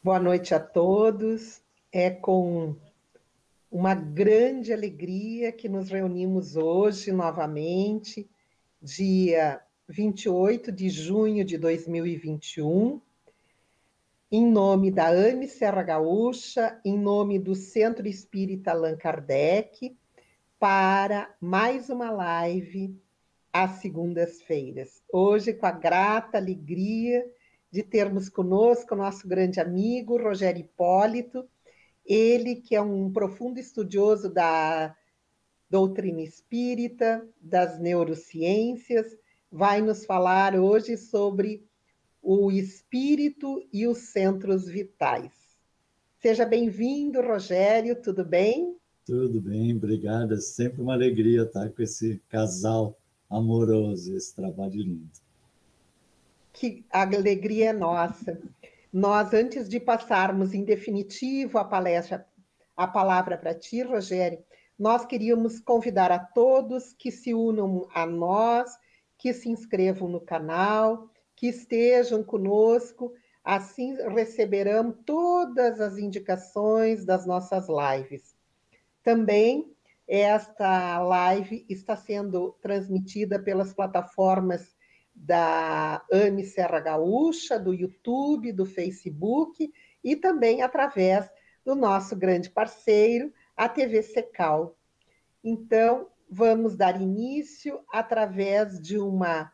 Boa noite a todos. É com uma grande alegria que nos reunimos hoje novamente, dia 28 de junho de 2021, em nome da AME Serra Gaúcha, em nome do Centro Espírita Allan Kardec, para mais uma live às segundas-feiras. Hoje, com a grata alegria de termos conosco o nosso grande amigo Rogério Hipólito, ele que é um profundo estudioso da doutrina espírita, das neurociências, vai nos falar hoje sobre o espírito e os centros vitais. Seja bem-vindo, Rogério, tudo bem? Tudo bem, obrigado. É sempre uma alegria estar com esse casal amoroso, esse trabalho lindo. Que a alegria é nossa. Nós, antes de passarmos em definitivo a palavra para ti, Rogério, nós queríamos convidar a todos que se unam a nós, que se inscrevam no canal, que estejam conosco, assim receberão todas as indicações das nossas lives. Também esta live está sendo transmitida pelas plataformas da AME Serra Gaúcha, do YouTube, do Facebook e também através do nosso grande parceiro, a TV Secal. Então, vamos dar início através de uma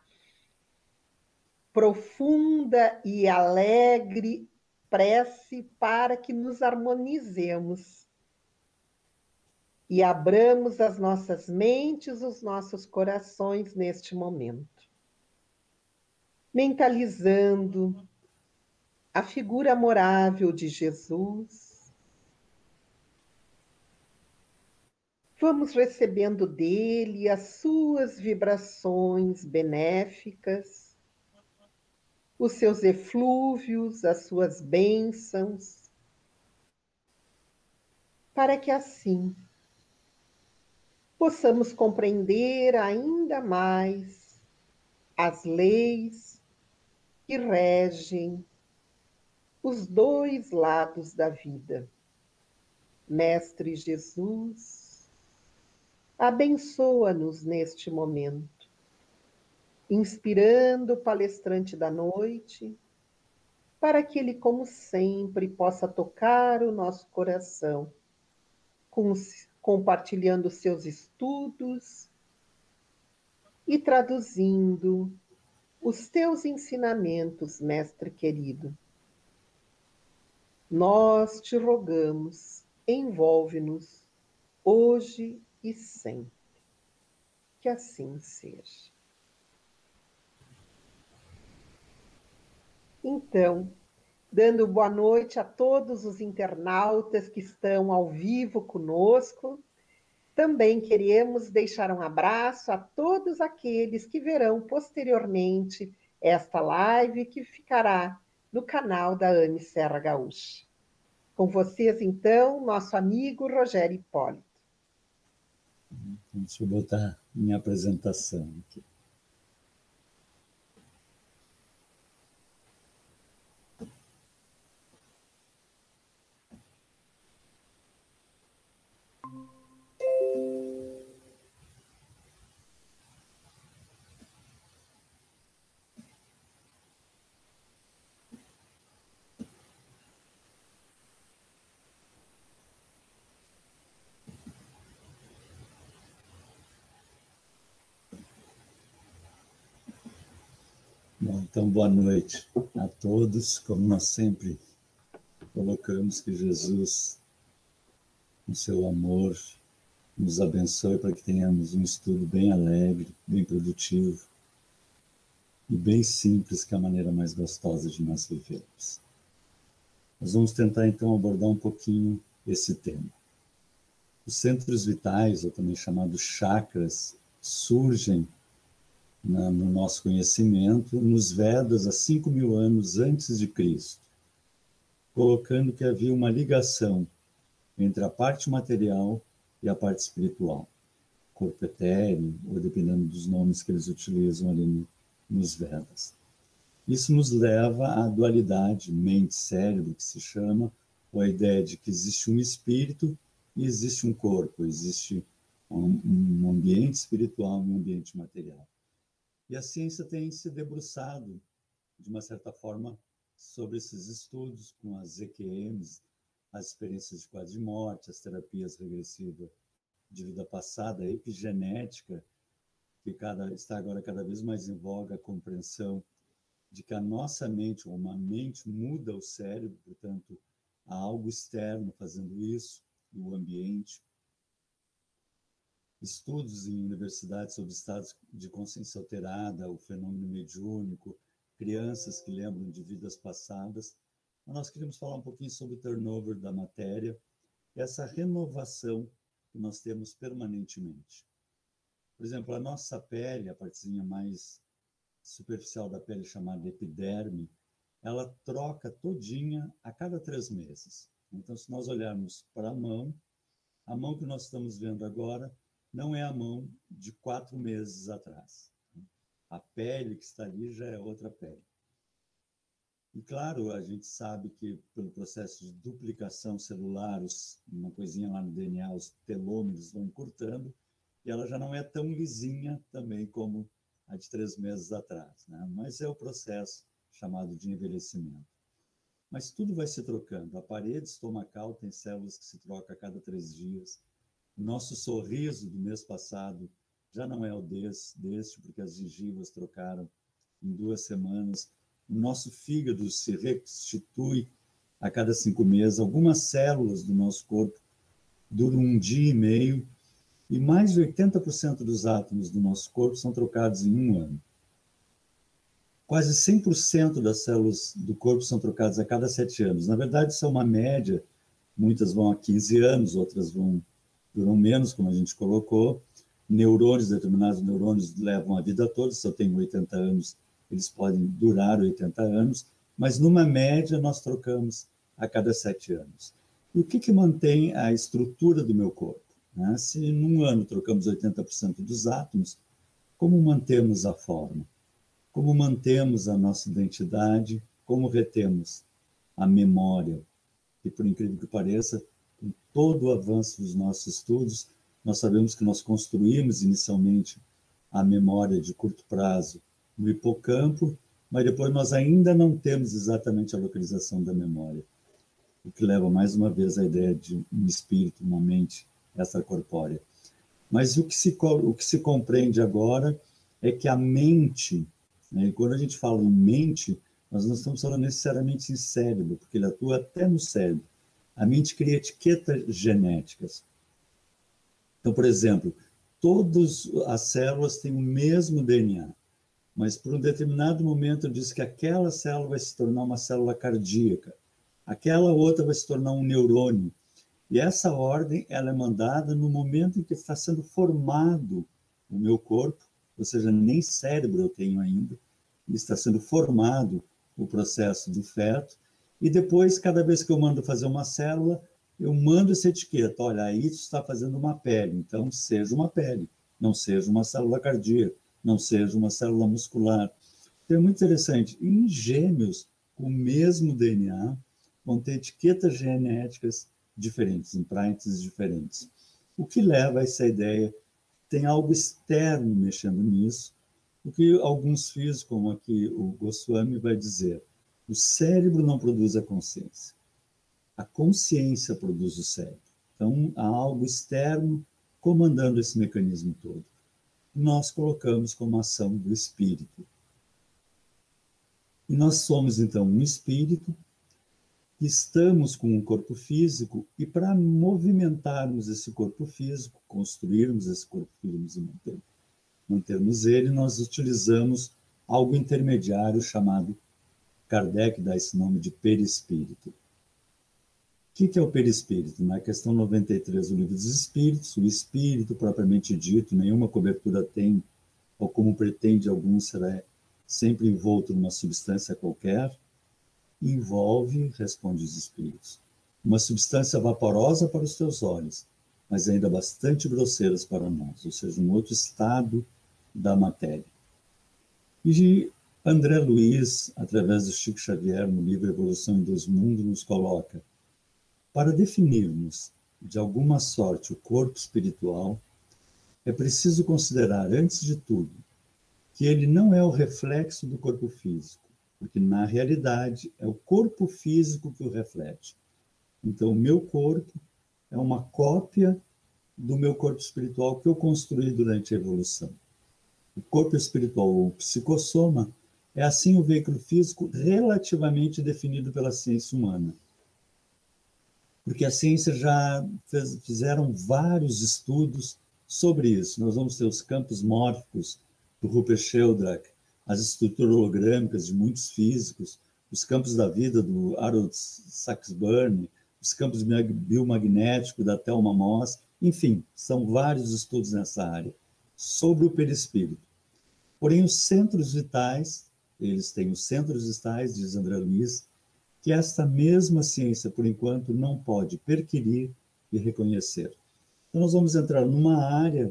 profunda e alegre prece para que nos harmonizemos e abramos as nossas mentes, os nossos corações neste momento. Mentalizando a figura amorável de Jesus, vamos recebendo dele as suas vibrações benéficas, os seus eflúvios, as suas bênçãos, para que assim possamos compreender ainda mais as leis que regem os dois lados da vida. Mestre Jesus, abençoa-nos neste momento, inspirando o palestrante da noite, para que ele, como sempre, possa tocar o nosso coração, compartilhando seus estudos e traduzindo os teus ensinamentos, mestre querido. Nós te rogamos, envolve-nos hoje e sempre. Que assim seja. Então, dando boa noite a todos os internautas que estão ao vivo conosco, também queremos deixar um abraço a todos aqueles que verão posteriormente esta live que ficará no canal da AME Serra Gaúcha. Com vocês, então, nosso amigo Rogério Hipólito. Deixa eu botar minha apresentação aqui. Bom, então, boa noite a todos. Como nós sempre colocamos, que Jesus, com seu amor, nos abençoe para que tenhamos um estudo bem alegre, bem produtivo e bem simples, que é a maneira mais gostosa de nós vivermos. Nós vamos tentar, então, abordar um pouquinho esse tema. Os centros vitais, ou também chamados chakras, surgem no nosso conhecimento nos Vedas há 5.000 anos antes de Cristo, colocando que havia uma ligação entre a parte material e a parte espiritual, corpo etéreo, ou dependendo dos nomes que eles utilizam ali nos Vedas. Isso nos leva à dualidade mente-cérebro, que se chama, ou a ideia de que existe um espírito e existe um corpo, existe um ambiente espiritual e um ambiente material. E a ciência tem se debruçado, de uma certa forma, sobre esses estudos, com as EQMs, as experiências de quase de morte, as terapias regressivas de vida passada, a epigenética, que está agora cada vez mais em voga, a compreensão de que a nossa mente, ou uma mente, muda o cérebro, portanto, há algo externo fazendo isso, o ambiente. Estudos em universidades sobre estados de consciência alterada, o fenômeno mediúnico, crianças que lembram de vidas passadas. Nós queríamos falar um pouquinho sobre o turnover da matéria, essa renovação que nós temos permanentemente. Por exemplo, a nossa pele, a partezinha mais superficial da pele, chamada epiderme, ela troca todinha a cada 3 meses. Então, se nós olharmos para a mão que nós estamos vendo agora não é a mão de 4 meses atrás. A pele que está ali já é outra pele. E, claro, a gente sabe que, pelo processo de duplicação celular, uma coisinha lá no DNA, os telômeros vão encurtando, e ela já não é tão lisinha também como a de 3 meses atrás, né? Mas é o processo chamado de envelhecimento. Mas tudo vai se trocando. A parede estomacal tem células que se trocam a cada 3 dias. O nosso sorriso do mês passado já não é o deste, porque as gengivas trocaram em 2 semanas. O nosso fígado se reconstitui a cada 5 meses. Algumas células do nosso corpo duram 1 dia e meio, e mais de 80% dos átomos do nosso corpo são trocados em 1 ano. Quase 100% das células do corpo são trocadas a cada 7 anos. Na verdade, isso é uma média. Muitas vão a 15 anos, outras duram menos, como a gente colocou. Determinados neurônios levam a vida toda. Se eu tenho 80 anos, eles podem durar 80 anos. Mas, numa média, nós trocamos a cada 7 anos. E o que mantém a estrutura do meu corpo? Se num ano trocamos 80% dos átomos, como mantemos a forma? Como mantemos a nossa identidade? Como retemos a memória? E, por incrível que pareça, com todo o avanço dos nossos estudos, nós sabemos que nós construímos inicialmente a memória de curto prazo no hipocampo, mas depois nós ainda não temos exatamente a localização da memória, o que leva mais uma vez à ideia de um espírito, uma mente extracorpórea. Mas o que se compreende agora é que a mente, né, e quando a gente fala em mente, nós não estamos falando necessariamente em cérebro, porque ele atua até no cérebro. A mente cria etiquetas genéticas. Então, por exemplo, todas as células têm o mesmo DNA, mas por um determinado momento diz que aquela célula vai se tornar uma célula cardíaca, aquela outra vai se tornar um neurônio. E essa ordem ela é mandada no momento em que está sendo formado o meu corpo, ou seja, nem cérebro eu tenho ainda, está sendo formado o processo do feto, e depois, cada vez que eu mando fazer uma célula, eu mando essa etiqueta, olha, isso está fazendo uma pele, então seja uma pele, não seja uma célula cardíaca, não seja uma célula muscular. Então é muito interessante, em gêmeos, com o mesmo DNA, vão ter etiquetas genéticas diferentes, imprints diferentes. O que leva a essa ideia, tem algo externo mexendo nisso, o que alguns físicos, como aqui o Goswami vai dizer, o cérebro não produz a consciência, a consciência produz o cérebro. Então, há algo externo comandando esse mecanismo todo. Nós colocamos como ação do espírito. E nós somos, então, um espírito, estamos com um corpo físico, e para movimentarmos esse corpo físico, construirmos esse corpo físico e mantermos ele, nós utilizamos algo intermediário chamado, Kardec dá esse nome de perispírito. O que é o perispírito? Na questão 93 do Livro dos Espíritos, o espírito propriamente dito, nenhuma cobertura tem, ou como pretende alguns, será sempre envolto numa substância qualquer, envolve, responde os espíritos, uma substância vaporosa para os teus olhos, mas ainda bastante grosseiras para nós, ou seja, um outro estado da matéria. E André Luiz, através do Chico Xavier, no livro Evolução em Dois Mundos, nos coloca: para definirmos, de alguma sorte, o corpo espiritual, é preciso considerar, antes de tudo, que ele não é o reflexo do corpo físico, porque, na realidade, é o corpo físico que o reflete. Então, o meu corpo é uma cópia do meu corpo espiritual que eu construí durante a evolução. O corpo espiritual, ou psicossoma, é assim o veículo físico relativamente definido pela ciência humana. Porque a ciência já fizeram vários estudos sobre isso. Nós vamos ter os campos mórficos do Rupert Sheldrake, as estruturas hologrâmicas de muitos físicos, os campos da vida do Harold Sax-Burn, os campos biomagnéticos da Thelma Moss, enfim, são vários estudos nessa área sobre o perispírito. Porém, os centros vitais, eles têm os centros vitais, diz André Luiz, que esta mesma ciência, por enquanto, não pode perquirir e reconhecer. Então, nós vamos entrar numa área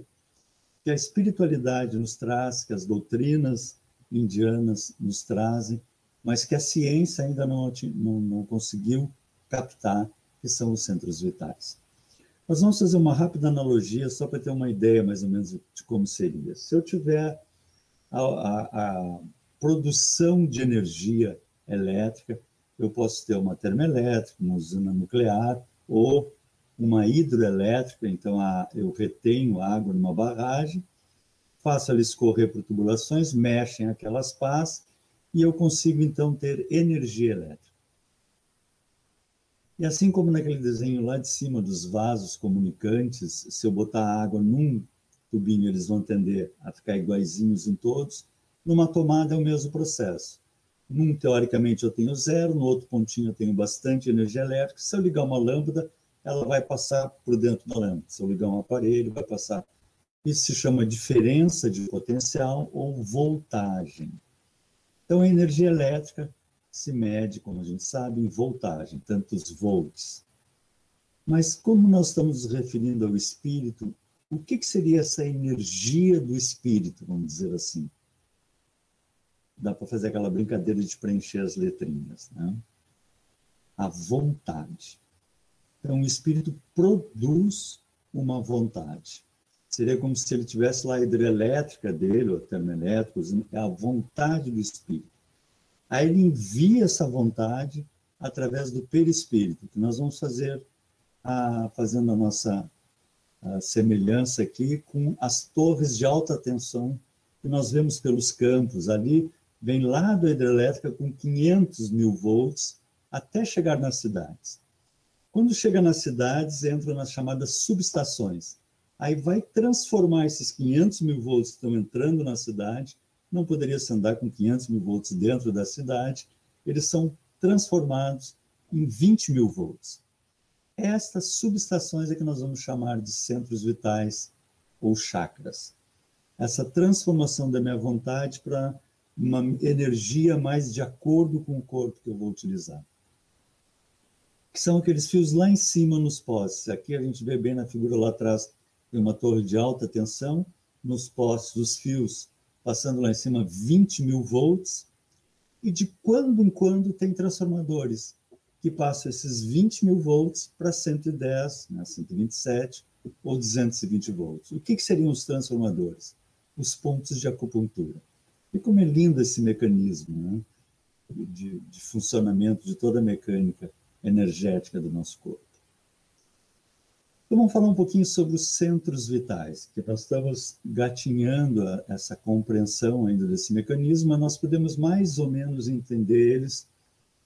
que a espiritualidade nos traz, que as doutrinas indianas nos trazem, mas que a ciência ainda não conseguiu captar, que são os centros vitais. Nós vamos fazer uma rápida analogia, só para ter uma ideia, mais ou menos, de como seria. Se eu tiver a produção de energia elétrica, eu posso ter uma termoelétrica, uma usina nuclear, ou uma hidroelétrica, então eu retenho água numa barragem, faço ela escorrer por tubulações, mexem aquelas pás, e eu consigo, então, ter energia elétrica. E assim como naquele desenho lá de cima dos vasos comunicantes, se eu botar água num tubinho, eles vão tender a ficar iguaizinhos em todos, numa tomada é o mesmo processo. Num, teoricamente, eu tenho zero, no outro pontinho eu tenho bastante energia elétrica. Se eu ligar uma lâmpada, ela vai passar por dentro da lâmpada. Se eu ligar um aparelho, vai passar. Isso se chama diferença de potencial ou voltagem. Então, a energia elétrica se mede, como a gente sabe, em voltagem, tantos volts. Mas como nós estamos nos referindo ao espírito, o que seria essa energia do espírito, vamos dizer assim? Dá para fazer aquela brincadeira de preencher as letrinhas, né? A vontade. Então, o espírito produz uma vontade. Seria como se ele tivesse lá a hidrelétrica dele, ou termoelétrica, é a vontade do espírito. Aí ele envia essa vontade através do perispírito, que nós vamos fazer, fazendo a nossa semelhança aqui com as torres de alta tensão que nós vemos pelos campos. Ali vem lá da hidrelétrica com 500 mil volts até chegar nas cidades. Quando chega nas cidades, entra nas chamadas subestações. Aí vai transformar esses 500 mil volts que estão entrando na cidade. Não poderia se andar com 500 mil volts dentro da cidade. Eles são transformados em 20 mil volts. Estas subestações é que nós vamos chamar de centros vitais ou chakras. Essa transformação da minha vontade para uma energia mais de acordo com o corpo que eu vou utilizar. Que são aqueles fios lá em cima nos postes. Aqui a gente vê bem na figura lá atrás, tem uma torre de alta tensão, nos postes, os fios passando lá em cima 20 mil volts, e de quando em quando tem transformadores que passam esses 20 mil volts para 110, 127 ou 220 volts. O que seriam os transformadores? Os pontos de acupuntura. E como é lindo esse mecanismo, né? de funcionamento de toda a mecânica energética do nosso corpo. Então vamos falar um pouquinho sobre os centros vitais, que nós estamos gatinhando essa compreensão ainda desse mecanismo, mas nós podemos mais ou menos entender eles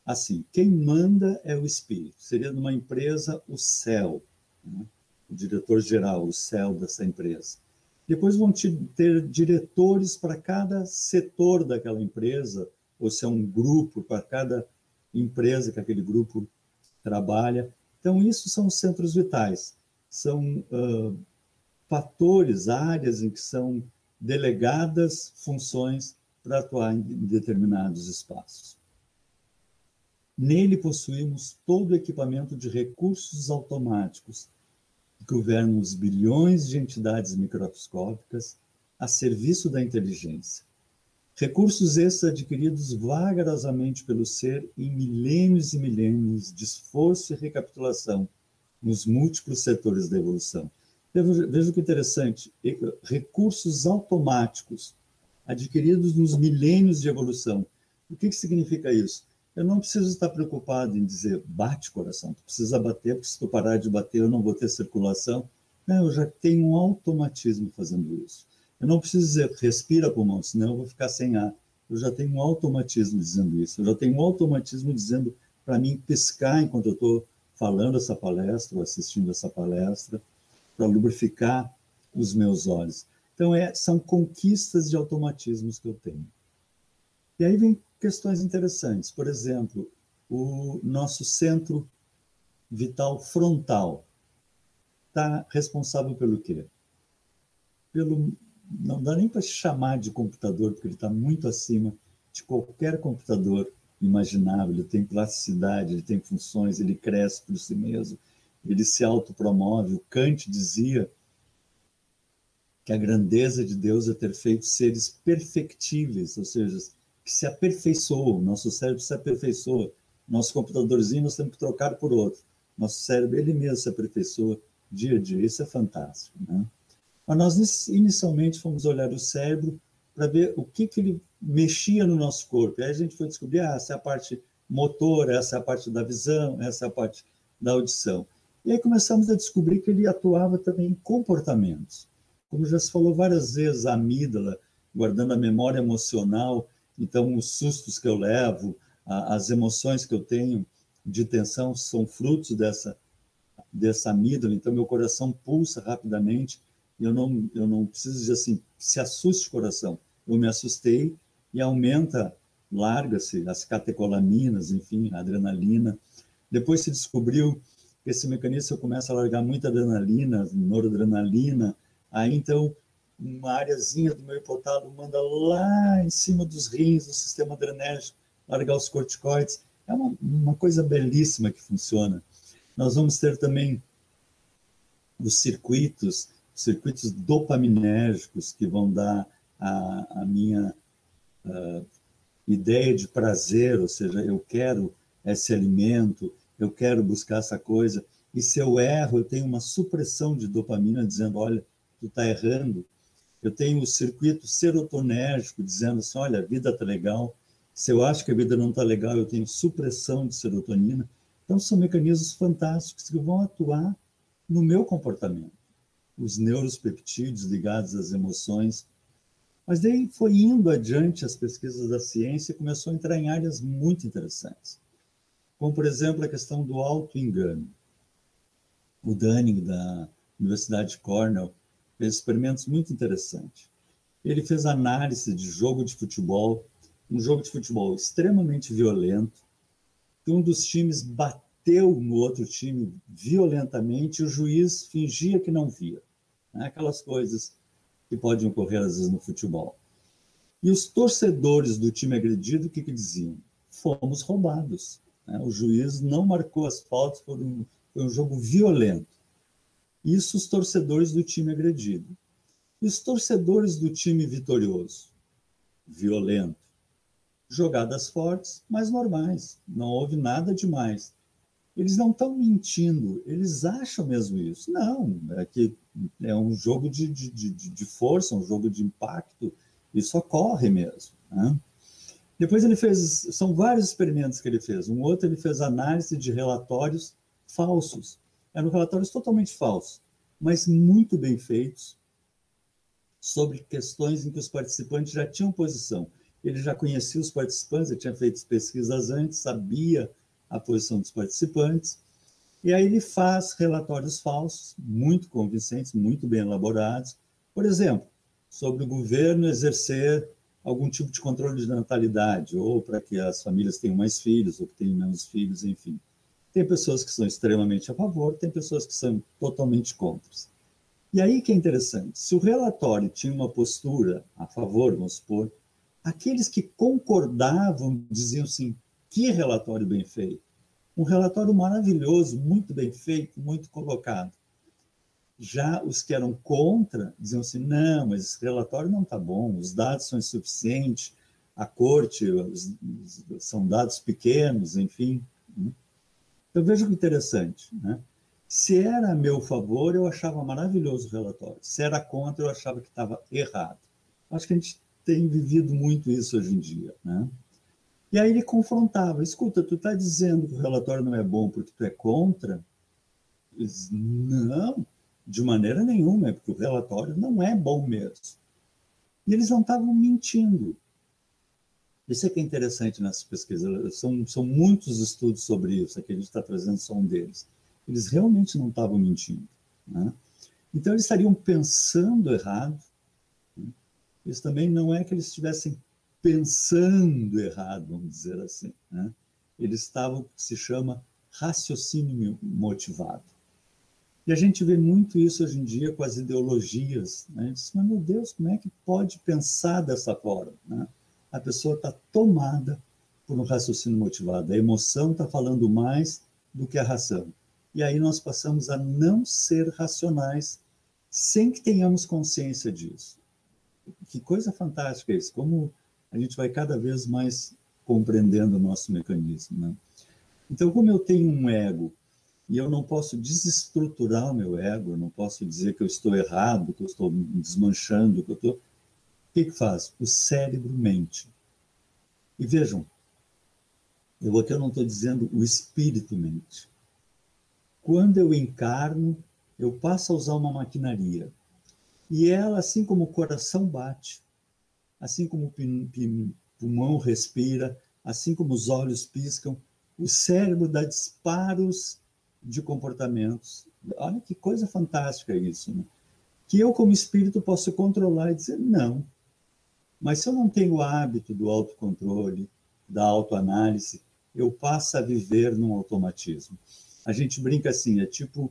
assim. Quem manda é o espírito. Seria numa empresa o céu, né? O diretor-geral, o céu dessa empresa. Depois vão ter diretores para cada setor daquela empresa, ou se é um grupo, para cada empresa que aquele grupo trabalha. Então, isso são os centros vitais. São fatores, áreas em que são delegadas funções para atuar em determinados espaços. Nele possuímos todo o equipamento de recursos automáticos que governam os bilhões de entidades microscópicas a serviço da inteligência. Recursos esses adquiridos vagarosamente pelo ser em milênios e milênios de esforço e recapitulação nos múltiplos setores da evolução. Veja que interessante, recursos automáticos adquiridos nos milênios de evolução. O que significa isso? Eu não preciso estar preocupado em dizer, bate coração, tu precisa bater, porque se tu parar de bater eu não vou ter circulação. Não, eu já tenho um automatismo fazendo isso. Eu não preciso dizer, respira pulmão, senão eu vou ficar sem ar. Eu já tenho um automatismo dizendo isso. Eu já tenho um automatismo dizendo para mim piscar enquanto eu estou falando essa palestra ou assistindo essa palestra, para lubrificar os meus olhos. Então, são conquistas de automatismos que eu tenho. E aí vem questões interessantes. Por exemplo, o nosso centro vital frontal está responsável pelo quê? Não dá nem para chamar de computador, porque ele está muito acima de qualquer computador imaginável. Ele tem plasticidade, ele tem funções, ele cresce por si mesmo, ele se autopromove. O Kant dizia que a grandeza de Deus é ter feito seres perfectíveis, ou seja, que se aperfeiçoam. Nosso cérebro se aperfeiçoa. Nosso computadorzinho nós temos que trocar por outro. Nosso cérebro, ele mesmo se aperfeiçoa dia a dia. Isso é fantástico, né? Mas nós inicialmente fomos olhar o cérebro para ver o que ele mexia no nosso corpo. E aí a gente foi descobrir, essa é a parte motora, essa é a parte da visão, essa é a parte da audição. E aí começamos a descobrir que ele atuava também em comportamentos. Como já se falou várias vezes, a amígdala, guardando a memória emocional, então os sustos que eu levo, as emoções que eu tenho de tensão são frutos dessa amígdala, então meu coração pulsa rapidamente. Eu não preciso dizer assim, se assuste o coração. Eu me assustei e aumenta, larga-se as catecolaminas, enfim, a adrenalina. Depois se descobriu que esse mecanismo começa a largar muita adrenalina, noradrenalina, aí então uma areazinha do meu hipotálamo manda lá em cima dos rins, do sistema adrenérgico, largar os corticoides. É uma coisa belíssima que funciona. Nós vamos ter também os circuitos dopaminérgicos que vão dar a minha ideia de prazer, ou seja, eu quero esse alimento, eu quero buscar essa coisa, e se eu erro, eu tenho uma supressão de dopamina dizendo, olha, tu está errando. Eu tenho o circuito serotonérgico dizendo assim, olha, a vida está legal. Se eu acho que a vida não está legal, eu tenho supressão de serotonina. Então, são mecanismos fantásticos que vão atuar no meu comportamento. Os neuropeptídeos ligados às emoções. Mas daí foi indo adiante as pesquisas da ciência e começou a entrar em áreas muito interessantes. Como, por exemplo, a questão do auto-engano. O Dunning, da Universidade de Cornell, fez experimentos muito interessantes. Ele fez análise de jogo de futebol, um jogo de futebol extremamente violento, que um dos times bateu no outro time violentamente e o juiz fingia que não via. Aquelas coisas que podem ocorrer às vezes no futebol. E os torcedores do time agredido, o que diziam? Fomos roubados. O juiz não marcou as faltas, foi um jogo violento. Isso os torcedores do time agredido. E os torcedores do time vitorioso? Violento. Jogadas fortes, mas normais. Não houve nada demais. Eles não estão mentindo, eles acham mesmo isso. Não, é que é um jogo de força, um jogo de impacto, isso ocorre mesmo. Né? Depois ele fez, são vários experimentos que ele fez. Um outro ele fez análise de relatórios falsos. Eram relatórios totalmente falsos, mas muito bem feitos, sobre questões em que os participantes já tinham posição. Ele já conhecia os participantes, ele tinha feito pesquisas antes, sabia a posição dos participantes, e aí ele faz relatórios falsos, muito convincentes, muito bem elaborados, por exemplo, sobre o governo exercer algum tipo de controle de natalidade, ou para que as famílias tenham mais filhos, ou que tenham menos filhos, enfim. Tem pessoas que são extremamente a favor, tem pessoas que são totalmente contra. E aí que é interessante, se o relatório tinha uma postura a favor, vamos supor, aqueles que concordavam diziam assim, que relatório bem feito. Um relatório maravilhoso, muito bem feito, muito colocado. Já os que eram contra diziam assim, não, mas esse relatório não está bom, os dados são insuficientes, a corte, são dados pequenos, enfim. Então, veja que interessante, né? Se era a meu favor, eu achava maravilhoso o relatório. Se era contra, eu achava que estava errado. Acho que a gente tem vivido muito isso hoje em dia, né? E aí ele confrontava: escuta, tu está dizendo que o relatório não é bom porque tu é contra? Eles, não, de maneira nenhuma, é porque o relatório não é bom mesmo. E eles não estavam mentindo. Isso é que é interessante nessas pesquisas. São muitos estudos sobre isso, aqui a gente está trazendo só um deles. Eles realmente não estavam mentindo, né? Então, eles estariam pensando errado. Né? Isso também não é que eles estivessem pensando errado, vamos dizer assim, né? Eles estavam, que se chama raciocínio motivado. E a gente vê muito isso hoje em dia com as ideologias, né? Diz, mas, meu Deus, como é que pode pensar dessa forma, né? A pessoa está tomada por um raciocínio motivado. A emoção está falando mais do que a razão. E aí nós passamos a não ser racionais sem que tenhamos consciência disso. Que coisa fantástica isso, como a gente vai cada vez mais compreendendo o nosso mecanismo, né? Então, como eu tenho um ego e eu não posso desestruturar o meu ego, eu não posso dizer que eu estou errado, que eu estou me desmanchando, que eu estou... O que faz? O cérebro mente. E vejam, aqui eu não estou dizendo o espírito mente. Quando eu encarno, eu passo a usar uma maquinaria. E ela, assim como o coração bate, assim como o pulmão respira, assim como os olhos piscam, o cérebro dá disparos de comportamentos. Olha que coisa fantástica isso, né? Que eu, como espírito, posso controlar e dizer não. Mas se eu não tenho o hábito do autocontrole, da autoanálise, eu passo a viver num automatismo. A gente brinca assim, é tipo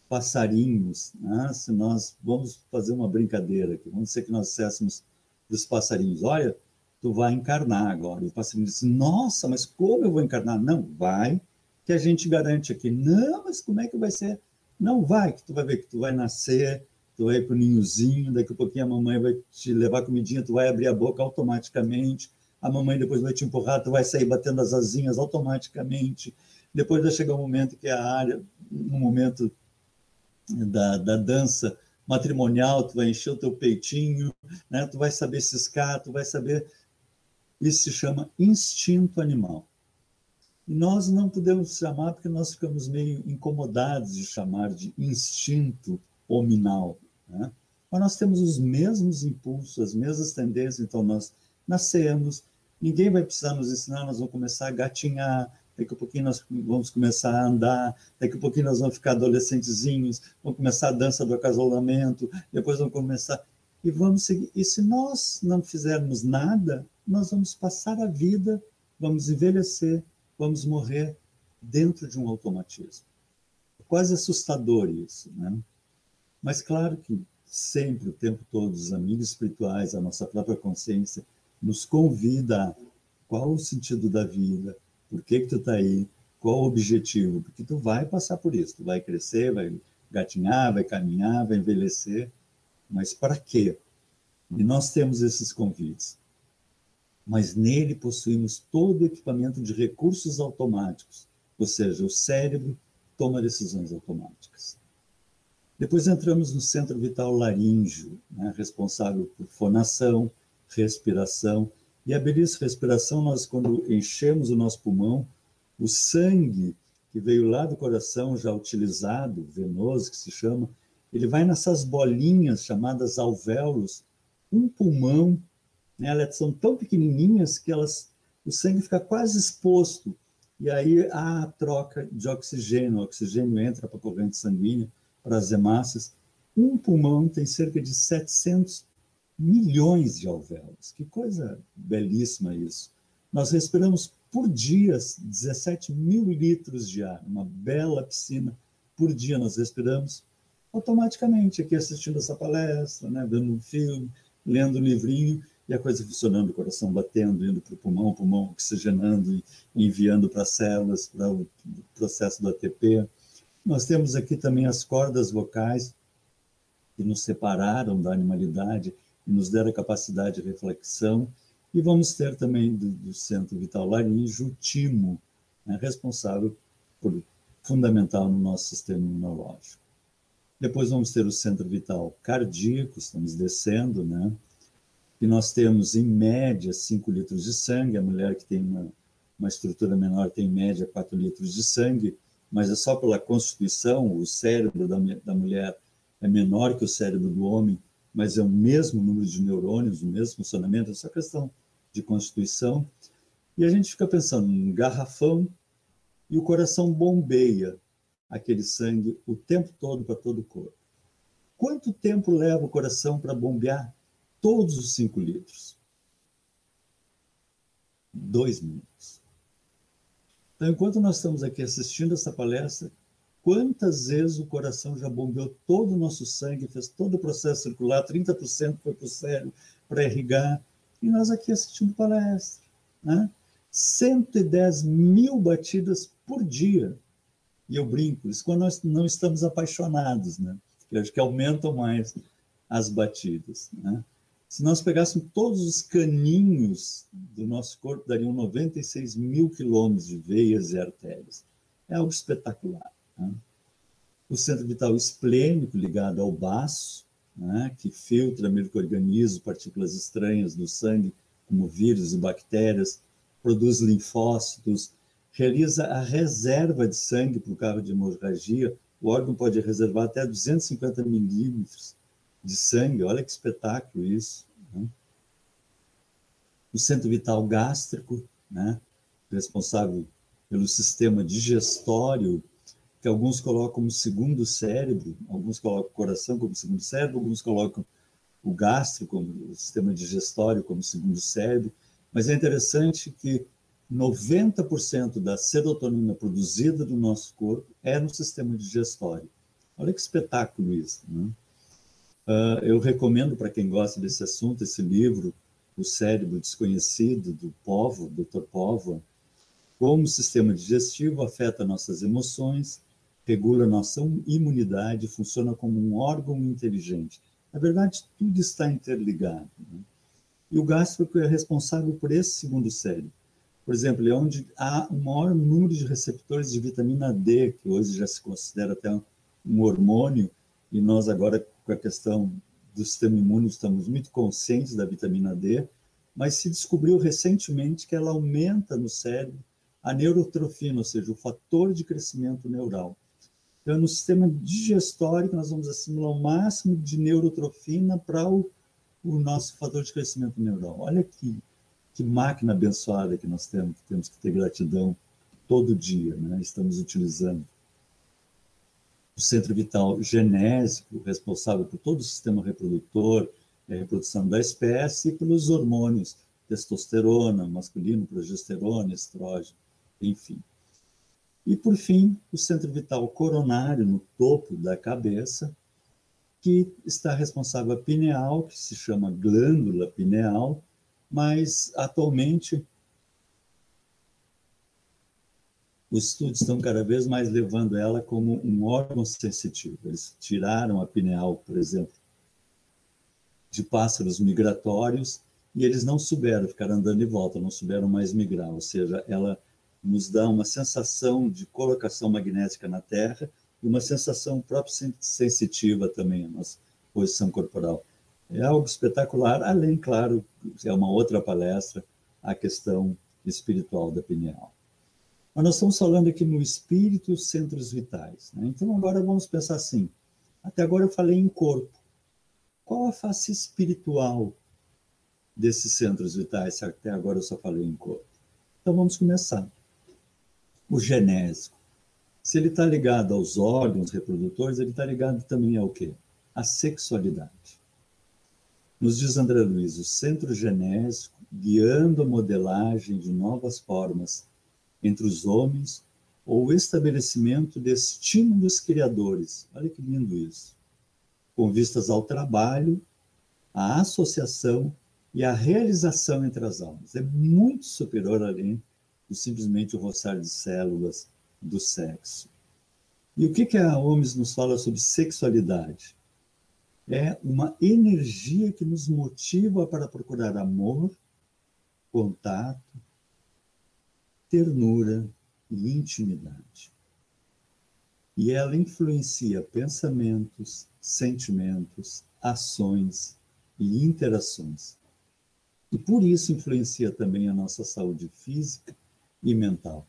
passarinhos, né? Se nós vamos fazer uma brincadeira aqui, vamos dizer que nós disséssemos para os passarinhos, olha, tu vai encarnar agora. E o passarinho diz, nossa, mas como eu vou encarnar? Não, vai, que a gente garante aqui. Não, mas como é que vai ser? Não, vai, que tu vai ver que tu vai nascer, tu vai ir para o ninhozinho, daqui a pouquinho a mamãe vai te levar comidinha, tu vai abrir a boca automaticamente, a mamãe depois vai te empurrar, tu vai sair batendo as asinhas automaticamente, depois vai chegar um momento que a área, um momento da dança matrimonial, tu vai encher o teu peitinho, né? Tu vai saber ciscar, tu vai saber... Isso se chama instinto animal. E nós não podemos chamar porque nós ficamos meio incomodados de chamar de instinto hominal, né? Mas nós temos os mesmos impulsos, as mesmas tendências, então nós nascemos, ninguém vai precisar nos ensinar, nós vamos começar a gatinhar, daqui a pouquinho nós vamos começar a andar, daqui a pouquinho nós vamos ficar adolescentezinhos, vamos começar a dança do acasalamento, depois vamos começar... E vamos seguir. E se nós não fizermos nada, nós vamos passar a vida, vamos envelhecer, vamos morrer dentro de um automatismo. É quase assustador isso, né? Mas claro que sempre, o tempo todo, os amigos espirituais, a nossa própria consciência, nos convida a qual o sentido da vida, por que tu está aí, qual o objetivo, porque tu vai passar por isso, tu vai crescer, vai gatinhar, vai caminhar, vai envelhecer, mas para quê? E nós temos esses convites. Mas nele possuímos todo o equipamento de recursos automáticos, ou seja, o cérebro toma decisões automáticas. Depois entramos no centro vital laríngeo, né, responsável por fonação, respiração. E a belíssima respiração, nós quando enchemos o nosso pulmão, o sangue que veio lá do coração, já utilizado, venoso que se chama, ele vai nessas bolinhas chamadas alvéolos, um pulmão, né, elas são tão pequenininhas que o sangue fica quase exposto, e aí há a troca de oxigênio, o oxigênio entra para a corrente sanguínea, para as hemácias. Um pulmão tem cerca de 700 milhões de alvéolos. Que coisa belíssima isso. Nós respiramos por dia 17 mil litros de ar, uma bela piscina por dia nós respiramos automaticamente, aqui assistindo essa palestra, né, vendo um filme, lendo um livrinho, e a coisa funcionando, o coração batendo, indo para o pulmão oxigenando e enviando para as células, para o processo do ATP. Nós temos aqui também as cordas vocais, que nos separaram da animalidade e nos deram a capacidade de reflexão. E vamos ter também do Centro Vital Laríngeo o timo, né, responsável por fundamental no nosso sistema imunológico. Depois vamos ter o Centro Vital Cardíaco, estamos descendo, né? E nós temos, em média, 5 litros de sangue. A mulher que tem uma estrutura menor tem, em média, 4 litros de sangue, mas é só pela constituição. O cérebro da mulher é menor que o cérebro do homem, mas é o mesmo número de neurônios, o mesmo funcionamento, é só questão de constituição. E a gente fica pensando em garrafão, e o coração bombeia aquele sangue o tempo todo para todo o corpo. Quanto tempo leva o coração para bombear todos os 5 litros? 2 minutos. Então, enquanto nós estamos aqui assistindo essa palestra, quantas vezes o coração já bombeou todo o nosso sangue, fez todo o processo circular, 30% foi para o cérebro, para irrigar, e nós aqui assistindo palestra, né? 110 mil batidas por dia. E eu brinco, isso quando nós não estamos apaixonados, né? Eu acho que aumentam mais as batidas, né? Se nós pegássemos todos os caninhos do nosso corpo, dariam 96 mil quilômetros de veias e artérias. É algo espetacular, né? O centro vital esplênico, ligado ao baço, né, que filtra micro-organismos, partículas estranhas do sangue, como vírus e bactérias, produz linfócitos, realiza a reserva de sangue para o caso de hemorragia. O órgão pode reservar até 250 milímetros de sangue. Olha que espetáculo isso, né? O centro vital gástrico, né, responsável pelo sistema digestório, que alguns colocam como segundo cérebro, alguns colocam o coração como segundo cérebro, alguns colocam o gástrico, como o sistema digestório, como segundo cérebro. Mas é interessante que 90% da serotonina produzida no nosso corpo é no sistema digestório. Olha que espetáculo isso, né? Eu recomendo para quem gosta desse assunto, esse livro, O Cérebro Desconhecido, do Povo, Dr. Povo, como o sistema digestivo afeta nossas emoções, regula nossa imunidade, funciona como um órgão inteligente. Na verdade, tudo está interligado, né? E o gástrico é responsável por esse segundo cérebro. Por exemplo, é onde há o maior número de receptores de vitamina D, que hoje já se considera até um hormônio, e nós agora, com a questão do sistema imune, estamos muito conscientes da vitamina D, mas se descobriu recentemente que ela aumenta no cérebro a neurotrofina, ou seja, o fator de crescimento neural. Então, no sistema digestório, nós vamos assimilar o máximo de neurotrofina para o nosso fator de crescimento neural. Olha que máquina abençoada que nós temos que ter gratidão todo dia, né? Estamos utilizando. O centro vital genésico, responsável por todo o sistema reprodutor, a reprodução da espécie, e pelos hormônios, testosterona, masculino, progesterona, estrógeno, enfim. E, por fim, o centro vital coronário, no topo da cabeça, que está responsável a pineal, que se chama glândula pineal, mas, atualmente, os estudos estão cada vez mais levando ela como um órgão sensitivo. Eles tiraram a pineal, por exemplo, de pássaros migratórios, e eles não souberam ficar andando de volta, não souberam mais migrar, ou seja, ela nos dá uma sensação de colocação magnética na Terra e uma sensação própria sensitiva também, a nossa posição corporal. É algo espetacular, além, claro, é uma outra palestra, a questão espiritual da pineal. Mas nós estamos falando aqui no espírito e os centros vitais, né? Então, agora vamos pensar assim. Até agora eu falei em corpo. Qual a face espiritual desses centros vitais? Até agora eu só falei em corpo. Então, vamos começar. O genésico. Se ele está ligado aos órgãos reprodutores, ele está ligado também ao quê? À sexualidade. Nos diz André Luiz, o centro genésico guiando a modelagem de novas formas entre os homens ou o estabelecimento de estímulos criadores. Olha que lindo isso. Com vistas ao trabalho, à associação e à realização entre as almas. É muito superior além do simplesmente o roçar de células do sexo. E o que a OMS nos fala sobre sexualidade? É uma energia que nos motiva para procurar amor, contato, ternura e intimidade. E ela influencia pensamentos, sentimentos, ações e interações. E por isso influencia também a nossa saúde física e mental.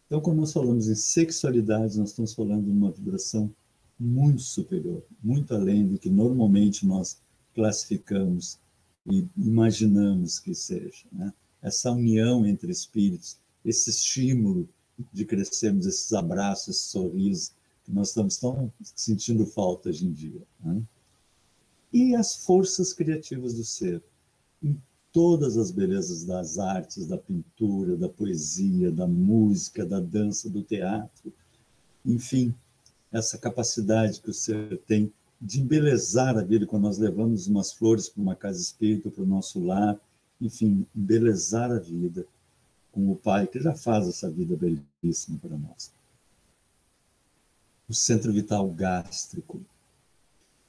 Então, quando nós falamos em sexualidade, nós estamos falando de uma vibração muito superior, muito além do que normalmente nós classificamos e imaginamos que seja, né? Essa união entre espíritos, esse estímulo de crescermos, esses abraços, esses sorrisos, que nós estamos tão sentindo falta hoje em dia, né? E as forças criativas do ser, em todas as belezas das artes, da pintura, da poesia, da música, da dança, do teatro, enfim, essa capacidade que o ser tem de embelezar a vida, quando nós levamos umas flores para uma casa espírita, para o nosso lar, enfim, embelezar a vida com o Pai, que já faz essa vida belíssima para nós. O centro vital gástrico,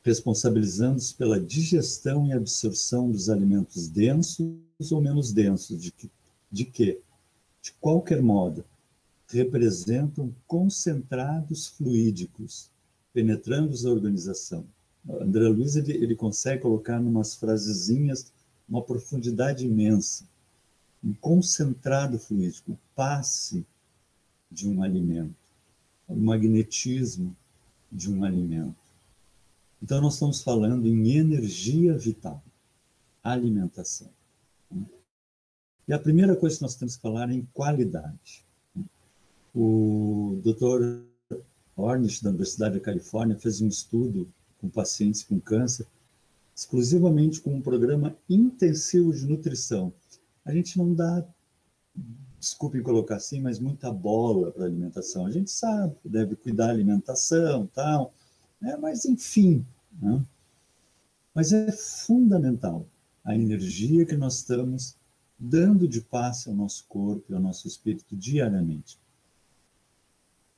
responsabilizando-se pela digestão e absorção dos alimentos densos ou menos densos, de qualquer modo, representam concentrados fluídicos, penetrando a organização. André Luiz ele consegue colocar em umas frasezinhas uma profundidade imensa. Um concentrado fluídico, o passe de um alimento, o magnetismo de um alimento. Então, nós estamos falando em energia vital, alimentação. E a primeira coisa que nós temos que falar é em qualidade. O Dr. Ornish, da Universidade da Califórnia, fez um estudo com pacientes com câncer, exclusivamente com um programa intensivo de nutrição. A gente não dá, desculpem colocar assim, mas muita bola para a alimentação. A gente sabe que deve cuidar da alimentação, tal, né? Mas enfim, né? Mas é fundamental a energia que nós estamos dando de passe ao nosso corpo e ao nosso espírito diariamente.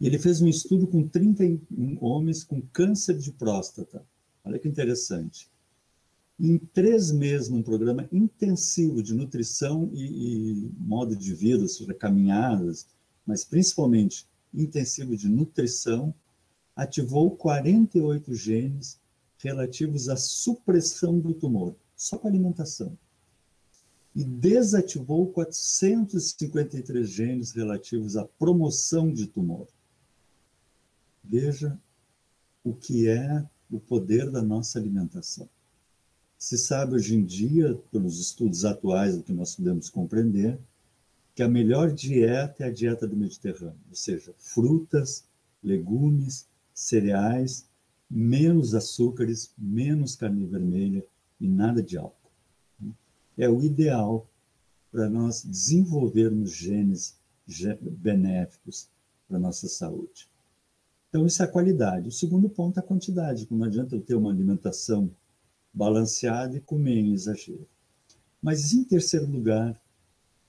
E ele fez um estudo com 31 homens com câncer de próstata. Olha que interessante. Em 3 meses, num programa intensivo de nutrição e modo de vida, ou seja, caminhadas, mas principalmente intensivo de nutrição, ativou 48 genes relativos à supressão do tumor, só com alimentação. E desativou 453 genes relativos à promoção de tumor. Veja o que é o poder da nossa alimentação. Se sabe hoje em dia, pelos estudos atuais do que nós podemos compreender, que a melhor dieta é a dieta do Mediterrâneo, ou seja, frutas, legumes, cereais, menos açúcares, menos carne vermelha e nada de álcool. É o ideal para nós desenvolvermos genes benéficos para a nossa saúde. Então, isso é a qualidade. O segundo ponto é a quantidade. Não adianta eu ter uma alimentação balanceada e comer em exagero. Mas, em terceiro lugar,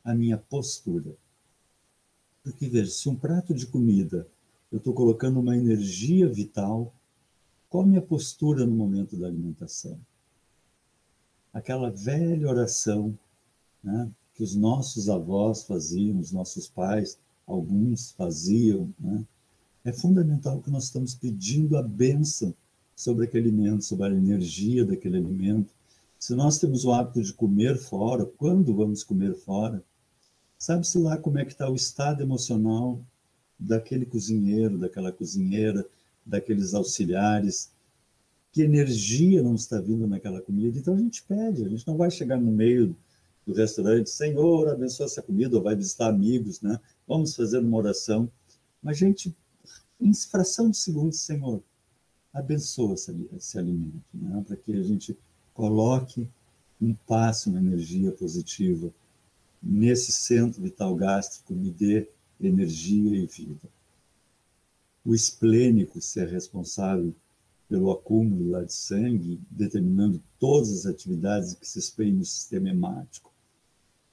a minha postura. Porque, veja, se um prato de comida eu estou colocando uma energia vital, qual a minha postura no momento da alimentação? Aquela velha oração, né, que os nossos avós faziam, os nossos pais, alguns faziam, né? É fundamental que nós estamos pedindo a bênção sobre aquele alimento, sobre a energia daquele alimento. Se nós temos o hábito de comer fora, quando vamos comer fora, sabe-se lá como é que está o estado emocional daquele cozinheiro, daquela cozinheira, daqueles auxiliares, que energia não está vindo naquela comida. Então a gente pede, a gente não vai chegar no meio do restaurante, Senhor, abençoa essa comida, ou vai visitar amigos, né? Vamos fazer uma oração. Mas, gente, em fração de segundos, Senhor, abençoa esse alimento, né? Para que a gente coloque um passo, uma energia positiva nesse centro vital gástrico, me dê energia e vida. O esplênico ser responsável pelo acúmulo lá de sangue, determinando todas as atividades que se expõem no sistema hemático,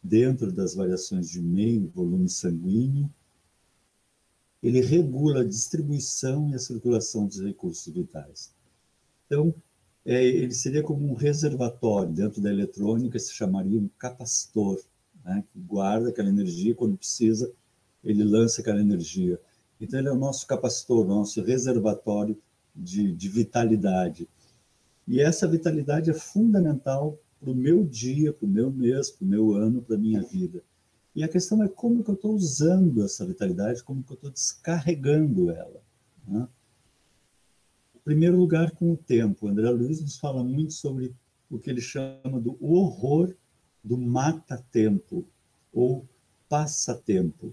dentro das variações de meio e volume sanguíneo, ele regula a distribuição e a circulação dos recursos vitais. Então, ele seria como um reservatório, dentro da eletrônica se chamaria um capacitor, né? Que guarda aquela energia, quando precisa, ele lança aquela energia. Então, ele é o nosso capacitor, o nosso reservatório de vitalidade. E essa vitalidade é fundamental para o meu dia, para o meu mês, para o meu ano, para a minha vida. E a questão é como que eu estou usando essa vitalidade, como que eu estou descarregando ela, né? Em primeiro lugar, com o tempo. André Luiz nos fala muito sobre o que ele chama do horror do mata-tempo, ou passatempo,